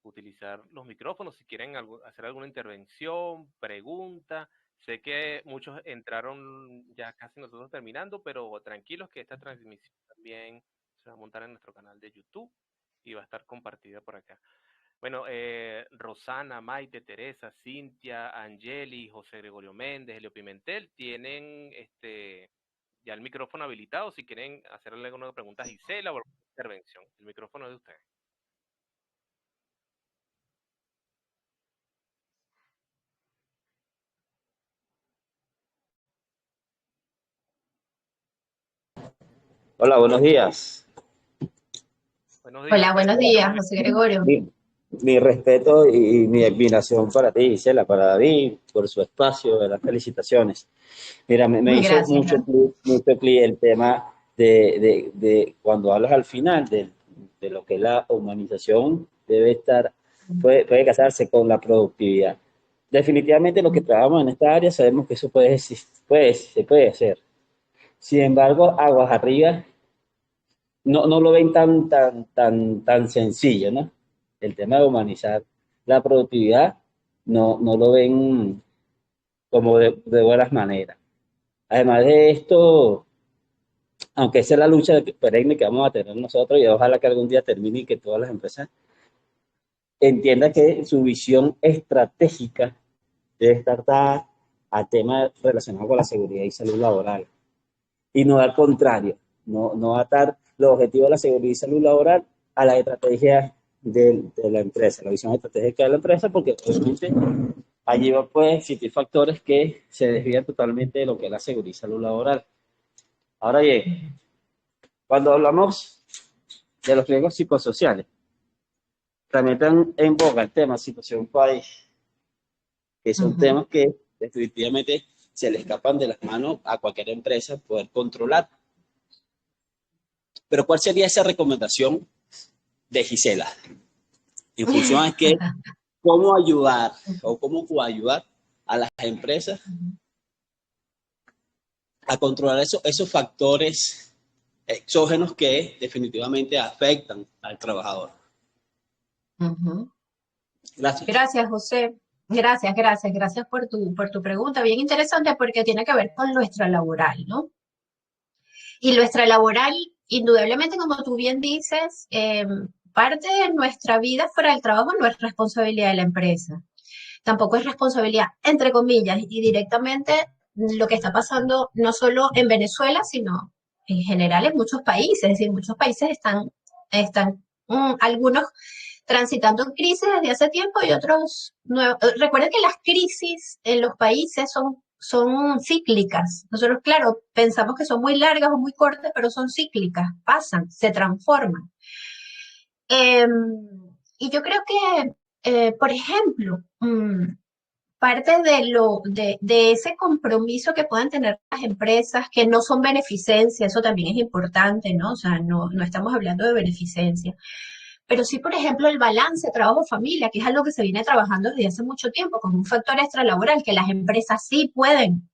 utilizar los micrófonos si quieren hacer alguna intervención, pregunta. Sé que muchos entraron ya casi nosotros terminando, pero tranquilos que esta transmisión también se va a montar en nuestro canal de YouTube y va a estar compartida por acá. Bueno, Rosana, Maite, Teresa, Cintia, Angeli, José Gregorio Méndez, Elio Pimentel tienen ya el micrófono habilitado si quieren hacerle alguna pregunta a Gisela o alguna intervención. El micrófono es de ustedes. Hola, buenos días. Buenos días, Hola, buenos César. días, José Gregorio. Mi respeto y mi admiración para ti, Gisela, para David, por su espacio, de las felicitaciones. Mira, me hizo Gracias. mucho clic el tema de cuando hablas al final de lo que la humanización debe estar, puede casarse con la productividad. Definitivamente los que trabajamos en esta área sabemos que eso se puede hacer. Sin embargo, aguas arriba no lo ven tan sencillo, ¿no? El tema de humanizar la productividad no lo ven como de buenas maneras. Además de esto, aunque esa es la lucha perenne que vamos a tener nosotros y ojalá que algún día termine y que todas las empresas entiendan que su visión estratégica debe estar dada a temas relacionados con la seguridad y salud laboral y no al contrario, no atar los objetivos de la seguridad y salud laboral a la estrategia de la empresa, la visión estratégica de la empresa, porque obviamente allí va pues existir factores que se desvían totalmente de lo que es la seguridad y salud laboral. Ahora bien, cuando hablamos de los riesgos psicosociales, también están en boga el tema situación país, que son Ujú. temas que definitivamente se le escapan de las manos a cualquier empresa poder controlar. Pero ¿cuál sería esa recomendación de Gisela? En función a que, cómo ayudar o cómo ayudar a las empresas a controlar esos factores exógenos que definitivamente afectan al trabajador. Ujú. Gracias. Gracias, José. Gracias por tu pregunta. Bien interesante porque tiene que ver con nuestra laboral, ¿no? Y nuestra laboral, indudablemente, como tú bien dices, parte de nuestra vida fuera del trabajo no es responsabilidad de la empresa. Tampoco es responsabilidad, entre comillas, y directamente lo que está pasando no solo en Venezuela, sino en general en muchos países. Es decir, muchos países están algunos transitando crisis desde hace tiempo y otros nuevos. Recuerden que las crisis en los países son cíclicas. Nosotros, claro, pensamos que son muy largas o muy cortas, pero son cíclicas, pasan, se transforman. Eh, y yo creo que, por ejemplo, parte de ese compromiso que puedan tener las empresas, que no son beneficencia, eso también es importante, ¿no? O sea, no estamos hablando de beneficencia, pero sí, por ejemplo, el balance trabajo-familia, que es algo que se viene trabajando desde hace mucho tiempo, como un factor extralaboral, que las empresas sí pueden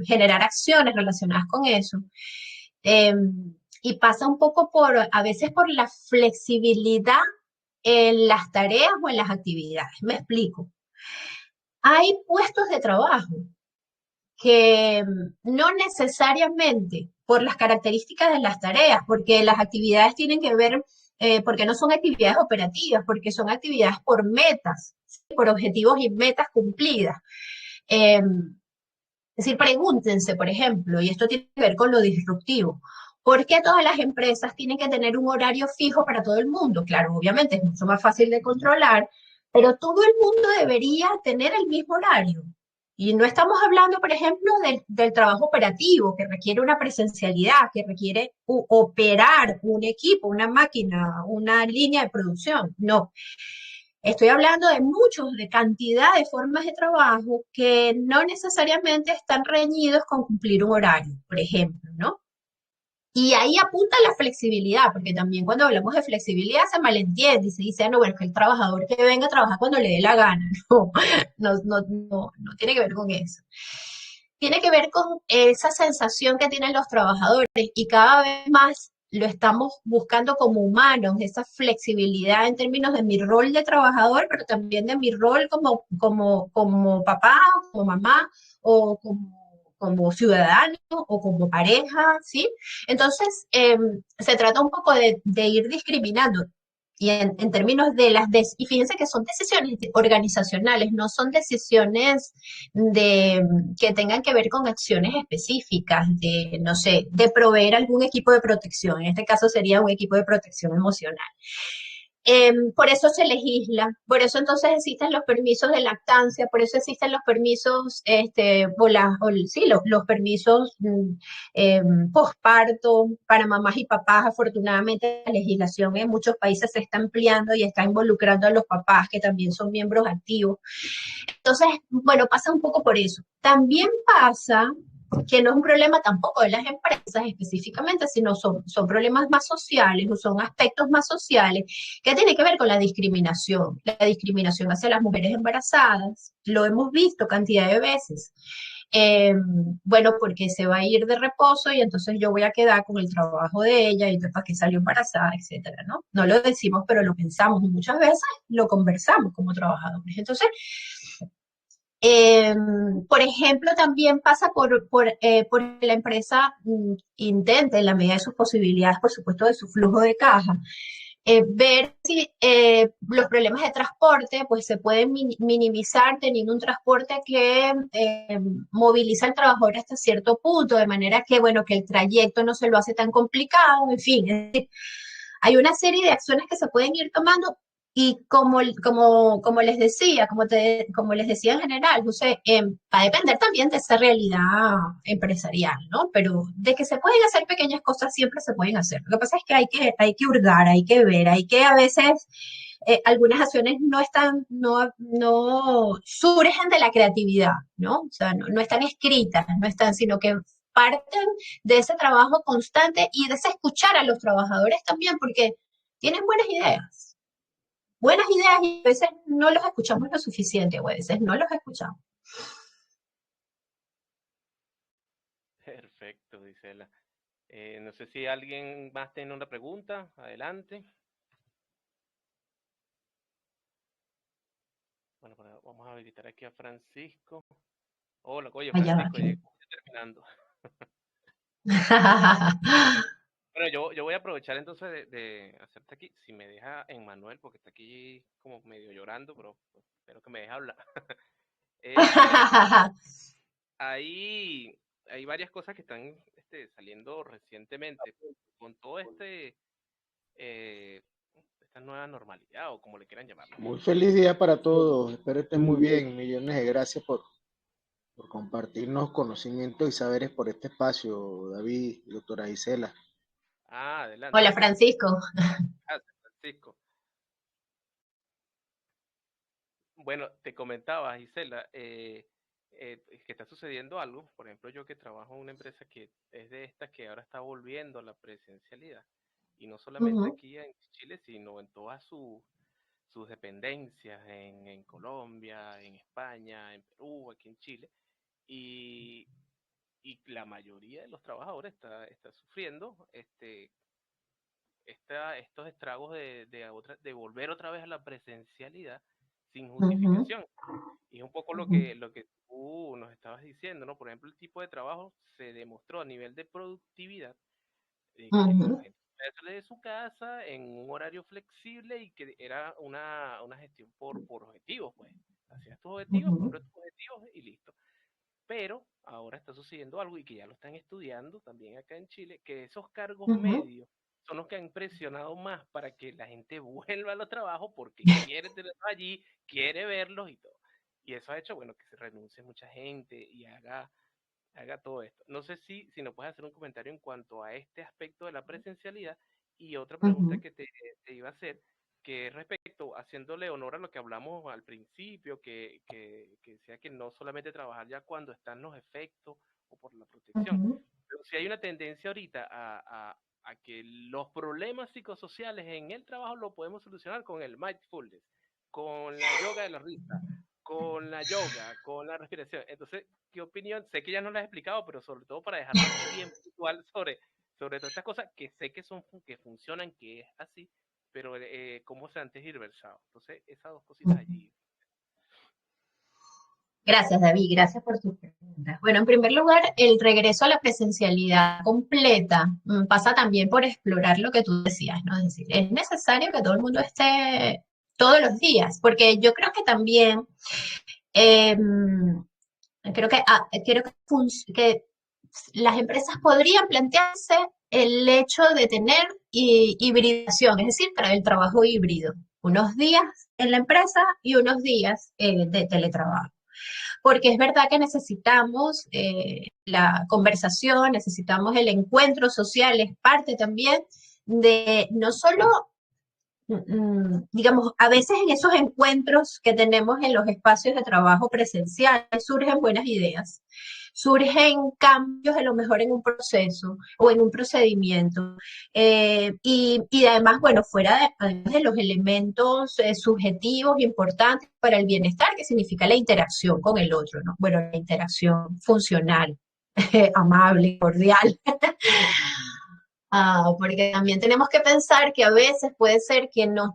generar acciones relacionadas con eso. Eh, y pasa un poco a veces por la flexibilidad en las tareas o en las actividades. Me explico. Hay puestos de trabajo que no necesariamente por las características de las tareas, porque las actividades tienen que ver, porque no son actividades operativas, porque son actividades por metas, ¿sí? Por objetivos y metas cumplidas. Es decir, pregúntense, por ejemplo, y esto tiene que ver con lo disruptivo, ¿por qué todas las empresas tienen que tener un horario fijo para todo el mundo? Claro, obviamente es mucho más fácil de controlar, pero todo el mundo debería tener el mismo horario. Y no estamos hablando, por ejemplo, del trabajo operativo, que requiere una presencialidad, que requiere operar un equipo, una máquina, una línea de producción. No, estoy hablando de de cantidad de formas de trabajo que no necesariamente están reñidos con cumplir un horario, por ejemplo, ¿no? Y ahí apunta la flexibilidad, porque también cuando hablamos de flexibilidad se malentiende y se dice, no, bueno, que el trabajador que venga a trabajar cuando le dé la gana. No tiene que ver con eso. Tiene que ver con esa sensación que tienen los trabajadores y cada vez más lo estamos buscando como humanos, esa flexibilidad en términos de mi rol de trabajador, pero también de mi rol como papá, como mamá, o como ciudadano, o como pareja, ¿sí? Entonces, se trata un poco de ir discriminando. Y en términos y fíjense que son decisiones organizacionales, no son decisiones que tengan que ver con acciones específicas, no sé, de proveer algún equipo de protección. En este caso sería un equipo de protección emocional. Por eso se legisla, por eso entonces existen los permisos de lactancia, por eso existen los permisos, sí, los permisos posparto para mamás y papás. Afortunadamente la legislación en muchos países se está ampliando y está involucrando a los papás que también son miembros activos. Entonces, bueno, pasa un poco por eso. También pasa que no es un problema tampoco de las empresas específicamente, sino son problemas más sociales o son aspectos más sociales que tienen que ver con la discriminación hacia las mujeres embarazadas. Lo hemos visto cantidad de veces. Eh, bueno, porque se va a ir de reposo y entonces yo voy a quedar con el trabajo de ella y entonces para qué salió embarazada, etcétera, ¿no? No lo decimos, pero lo pensamos y muchas veces lo conversamos como trabajadores. Entonces, por ejemplo, también pasa por la empresa intente, en la medida de sus posibilidades, por supuesto, de su flujo de caja, ver si los problemas de transporte pues se pueden minimizar teniendo un transporte que moviliza al trabajador hasta cierto punto, de manera que, bueno, que el trayecto no se lo hace tan complicado, en fin. Es decir, hay una serie de acciones que se pueden ir tomando y como les decía, como les decía en general, José, va a depender también de esa realidad empresarial, ¿no? Pero de que se pueden hacer pequeñas cosas, siempre se pueden hacer. Lo que pasa es que hay que hurgar, hay que ver, hay que a veces algunas acciones no surgen de la creatividad, ¿no? O sea, no están escritas, no están, sino que parten de ese trabajo constante y de ese escuchar a los trabajadores también, porque tienen buenas ideas y a veces no los escuchamos lo suficiente, o a veces no los escuchamos. Perfecto, Gisela. No sé si alguien más tiene una pregunta. Adelante. Bueno, vamos a habilitar aquí a Francisco. Hola, oye, Allá va. Francisco, terminando. Bueno, yo voy a aprovechar entonces de hacerte aquí, si me deja Emmanuel, porque está aquí como medio llorando, pero pues, espero que me deje hablar. Mira, hay varias cosas que están saliendo recientemente con todo esta nueva normalidad o como le quieran llamar, ¿no? Muy feliz día para todos. Espero estén muy bien. Millones de gracias por compartirnos conocimientos y saberes por este espacio, David y doctora Gisela. Adelante, Hola, adelante. Francisco. Gracias, Francisco. Bueno, te comentaba, Gisela, que está sucediendo algo. Por ejemplo, yo que trabajo en una empresa que es de estas que ahora está volviendo a la presencialidad. Y no solamente aquí en Chile, sino en todas sus dependencias, en Colombia, en España, en Perú, aquí en Chile. Y, y la mayoría de los trabajadores está sufriendo estos estragos de volver otra vez a la presencialidad sin justificación. Y es un poco lo que tú nos estabas diciendo, ¿no? Por ejemplo, el tipo de trabajo se demostró a nivel de productividad que la gente puede hacer de su casa en un horario flexible y que era una gestión por objetivos, pues. Hacías tus objetivos, cumples tus objetivos y listo. Pero ahora está sucediendo algo y que ya lo están estudiando también acá en Chile, que esos cargos medios son los que han presionado más para que la gente vuelva a los trabajos porque quiere tenerlos allí, quiere verlos y todo. Y eso ha hecho, bueno, que se renuncie mucha gente y haga todo esto. No sé si nos puedes hacer un comentario en cuanto a este aspecto de la presencialidad y otra pregunta que te iba a hacer, que es respecto, haciéndole honor a lo que hablamos al principio, que sea que no solamente trabajar ya cuando están los efectos o por la protección, pero si hay una tendencia ahorita a que los problemas psicosociales en el trabajo lo podemos solucionar con el mindfulness, con la yoga de la risa, con la yoga, con la respiración. Entonces, ¿qué opinión? Sé que ya no la has explicado, pero sobre todo para dejarlo aquí bien puntual sobre todas estas cosas que sé que funcionan, que es así, pero cómo se han tergiversado. Entonces, esas dos cositas allí. Gracias, David. Gracias por tus preguntas. Bueno, en primer lugar, el regreso a la presencialidad completa pasa también por explorar lo que tú decías, ¿no? Es decir, es necesario que todo el mundo esté todos los días, porque yo creo que también, eh, creo que las empresas podrían plantearse el hecho de tener hibridación, es decir, para el trabajo híbrido, unos días en la empresa y unos días de teletrabajo. Porque es verdad que necesitamos la conversación, necesitamos el encuentro social, es parte también de no solo, digamos, a veces en esos encuentros que tenemos en los espacios de trabajo presenciales surgen buenas ideas, surgen cambios a lo mejor en un proceso o en un procedimiento. Y además, bueno, además de los elementos subjetivos importantes para el bienestar, que significa la interacción con el otro, ¿no? Bueno, la interacción funcional, amable, cordial. Porque también tenemos que pensar que a veces puede ser que no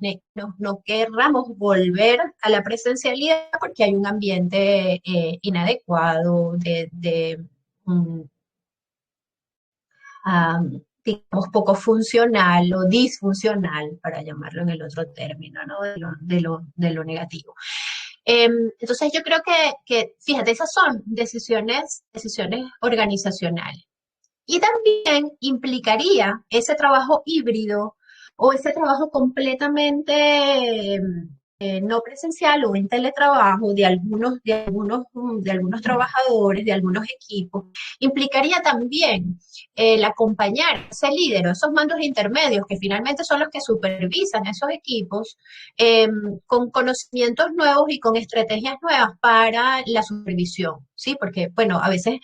querramos volver a la presencialidad porque hay un ambiente inadecuado, um, digamos, poco funcional o disfuncional, para llamarlo en el otro término, ¿no? De lo negativo. Entonces yo creo que, fíjate, esas son decisiones organizacionales. Y también implicaría ese trabajo híbrido o ese trabajo completamente no presencial o en teletrabajo de algunos trabajadores, de algunos equipos. Implicaría también el acompañar a ese líder, esos mandos intermedios, que finalmente son los que supervisan esos equipos, con conocimientos nuevos y con estrategias nuevas para la supervisión, ¿sí? Porque, bueno, a veces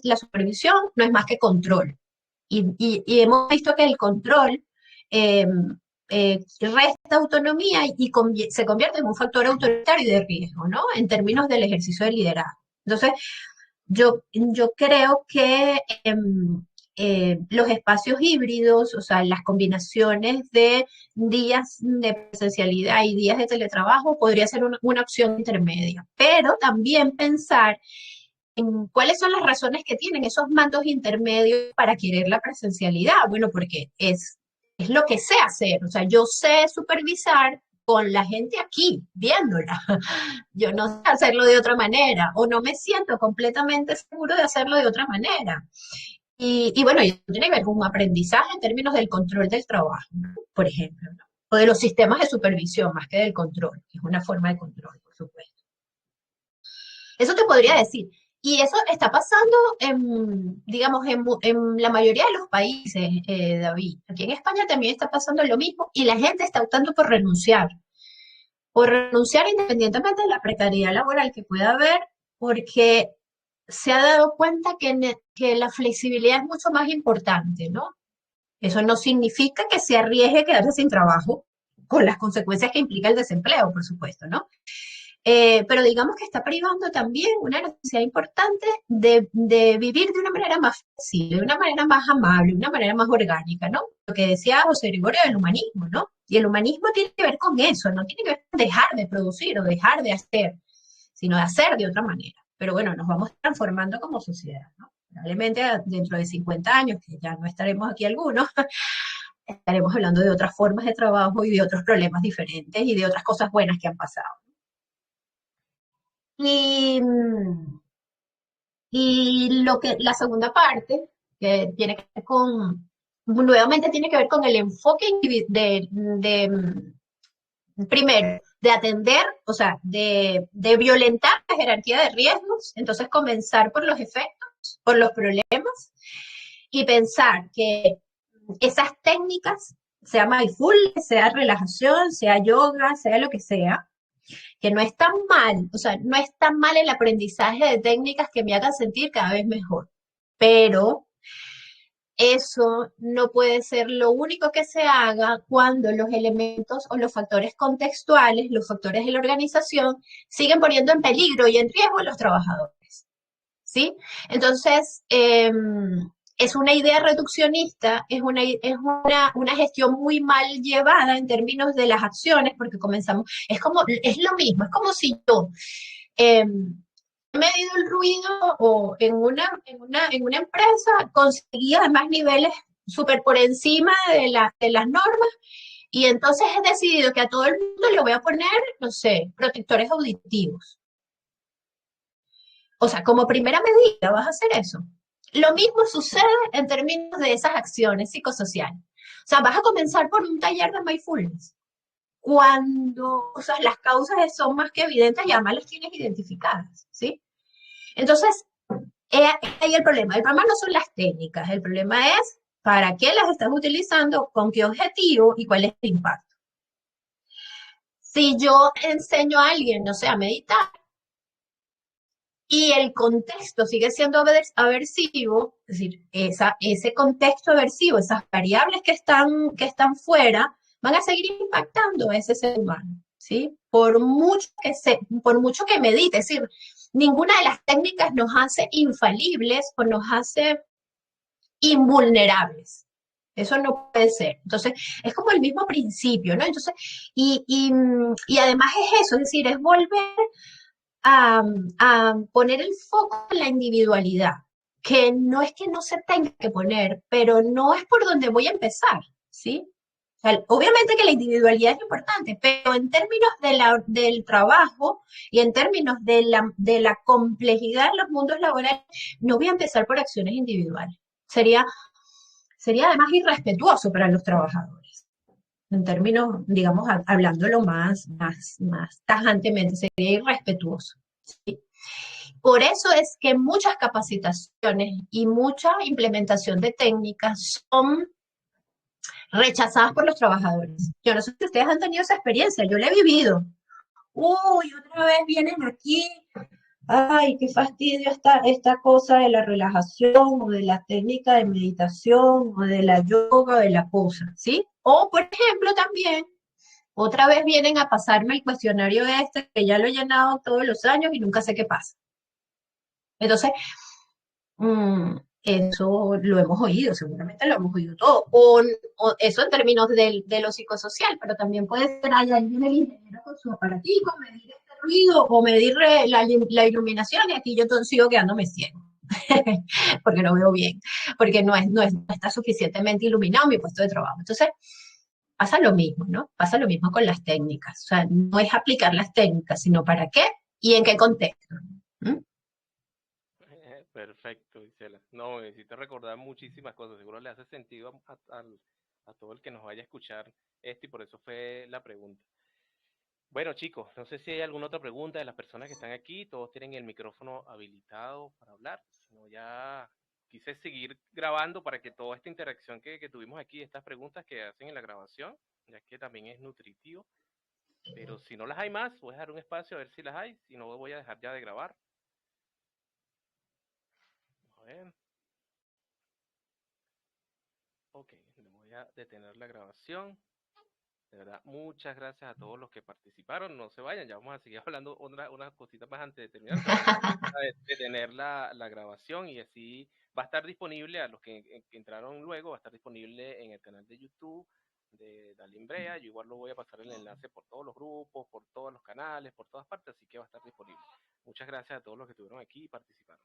la supervisión no es más que control. Y hemos visto que el control eh, resta autonomía y se convierte en un factor autoritario y de riesgo, ¿no? En términos del ejercicio de liderazgo. Entonces, yo creo que los espacios híbridos, o sea, las combinaciones de días de presencialidad y días de teletrabajo podría ser una opción intermedia, pero también pensar en cuáles son las razones que tienen esos mandos intermedios para querer la presencialidad. Bueno, porque es lo que sé hacer, o sea, yo sé supervisar con la gente aquí, viéndola. Yo no sé hacerlo de otra manera o no me siento completamente seguro de hacerlo de otra manera. Y bueno, eso tiene que ver con un aprendizaje en términos del control del trabajo, ¿no? Por ejemplo, ¿no? O de los sistemas de supervisión más que del control, que es una forma de control, por supuesto. Eso te podría decir. Y eso está pasando, digamos, en la mayoría de los países, David. Aquí en España también está pasando lo mismo y la gente está optando por renunciar independientemente de la precariedad laboral que pueda haber, porque se ha dado cuenta que la flexibilidad es mucho más importante, ¿no? Eso no significa que se arriesgue quedarse sin trabajo, con las consecuencias que implica el desempleo, por supuesto, ¿no? Pero digamos que está privando también una necesidad importante de vivir de una manera más flexible, de una manera más amable, de una manera más orgánica, ¿no? Lo que decía José Gregorio del humanismo, ¿no? Y el humanismo tiene que ver con eso, no tiene que ver con dejar de producir o dejar de hacer, sino de hacer de otra manera. Pero bueno, nos vamos transformando como sociedad, ¿no? Probablemente dentro de 50 años, que ya no estaremos aquí algunos, estaremos hablando de otras formas de trabajo y de otros problemas diferentes y de otras cosas buenas que han pasado. Y, y la segunda parte, que tiene que ver nuevamente tiene que ver con el enfoque primero, de atender, o sea, de violentar la jerarquía de riesgos, entonces comenzar por los efectos, por los problemas, y pensar que esas técnicas, sea mindfulness, sea relajación, sea yoga, sea lo que sea, que no es tan mal, o sea, no es tan mal el aprendizaje de técnicas que me hagan sentir cada vez mejor, pero eso no puede ser lo único que se haga cuando los elementos o los factores contextuales, los factores de la organización, siguen poniendo en peligro y en riesgo a los trabajadores, ¿sí? Entonces, es una idea reduccionista, es una gestión muy mal llevada en términos de las acciones, porque es lo mismo, es como si yo he medido el ruido o en una empresa conseguía además niveles súper por encima de las normas y entonces he decidido que a todo el mundo le voy a poner, no sé, protectores auditivos. O sea, como primera medida vas a hacer eso. Lo mismo sucede en términos de esas acciones psicosociales. O sea, vas a comenzar por un taller de mindfulness. Cuando, o sea, las causas son más que evidentes y además las tienes identificadas, ¿sí? Entonces, ahí el problema. El problema no son las técnicas, el problema es para qué las estás utilizando, con qué objetivo y cuál es el impacto. Si yo enseño a alguien, no sé, a meditar, y el contexto sigue siendo aversivo, es decir, ese contexto aversivo, esas variables que están fuera, van a seguir impactando a ese ser humano, ¿sí? Por mucho que medite, es decir, ninguna de las técnicas nos hace infalibles o nos hace invulnerables. Eso no puede ser. Entonces, es como el mismo principio, ¿no? Entonces, y además es eso, es decir, es volver a, a poner el foco en la individualidad, que no es que no se tenga que poner, pero no es por donde voy a empezar, ¿sí? O sea, obviamente que la individualidad es importante, pero en términos del trabajo y en términos de la complejidad en los mundos laborales, no voy a empezar por acciones individuales. Sería además irrespetuoso para los trabajadores. En términos, digamos, hablándolo más tajantemente, sería irrespetuoso. ¿Sí? Por eso es que muchas capacitaciones y mucha implementación de técnicas son rechazadas por los trabajadores. Yo no sé si ustedes han tenido esa experiencia, yo la he vivido. Uy, otra vez vienen aquí. Ay, qué fastidio esta cosa de la relajación o de la técnica de meditación o de la yoga o de la cosa, ¿sí? O, por ejemplo, también, otra vez vienen a pasarme el cuestionario este, que ya lo he llenado todos los años y nunca sé qué pasa. Entonces, eso lo hemos oído, seguramente lo hemos oído todo. O eso en términos de lo psicosocial, pero también puede ser, ahí viene el ingeniero con su aparatico, medir este ruido o medir la iluminación y aquí yo sigo quedándome ciego. Porque no veo bien, porque no está suficientemente iluminado mi puesto de trabajo. Entonces, pasa lo mismo, ¿no? Pasa lo mismo con las técnicas. O sea, no es aplicar las técnicas, sino para qué y en qué contexto. ¿Mm? Perfecto, Isela. No, me hiciste recordar muchísimas cosas. Seguro le hace sentido a todo el que nos vaya a escuchar esto y por eso fue la pregunta. Bueno, chicos, no sé si hay alguna otra pregunta de las personas que están aquí. Todos tienen el micrófono habilitado para hablar. Si no, ya quise seguir grabando para que toda esta interacción que tuvimos aquí, estas preguntas que hacen en la grabación, ya que también es nutritivo. Pero si no las hay más, voy a dejar un espacio a ver si las hay. Si no, voy a dejar ya de grabar. A ver. Ok, le voy a detener la grabación. De verdad, muchas gracias a todos los que participaron. No se vayan, ya vamos a seguir hablando unas cositas más antes de terminar, pero a detener la grabación y así va a estar disponible a los que entraron luego, va a estar disponible en el canal de YouTube de Dalin Brea. Yo igual lo voy a pasar el enlace por todos los grupos, por todos los canales, por todas partes, así que va a estar disponible. Muchas gracias a todos los que estuvieron aquí y participaron.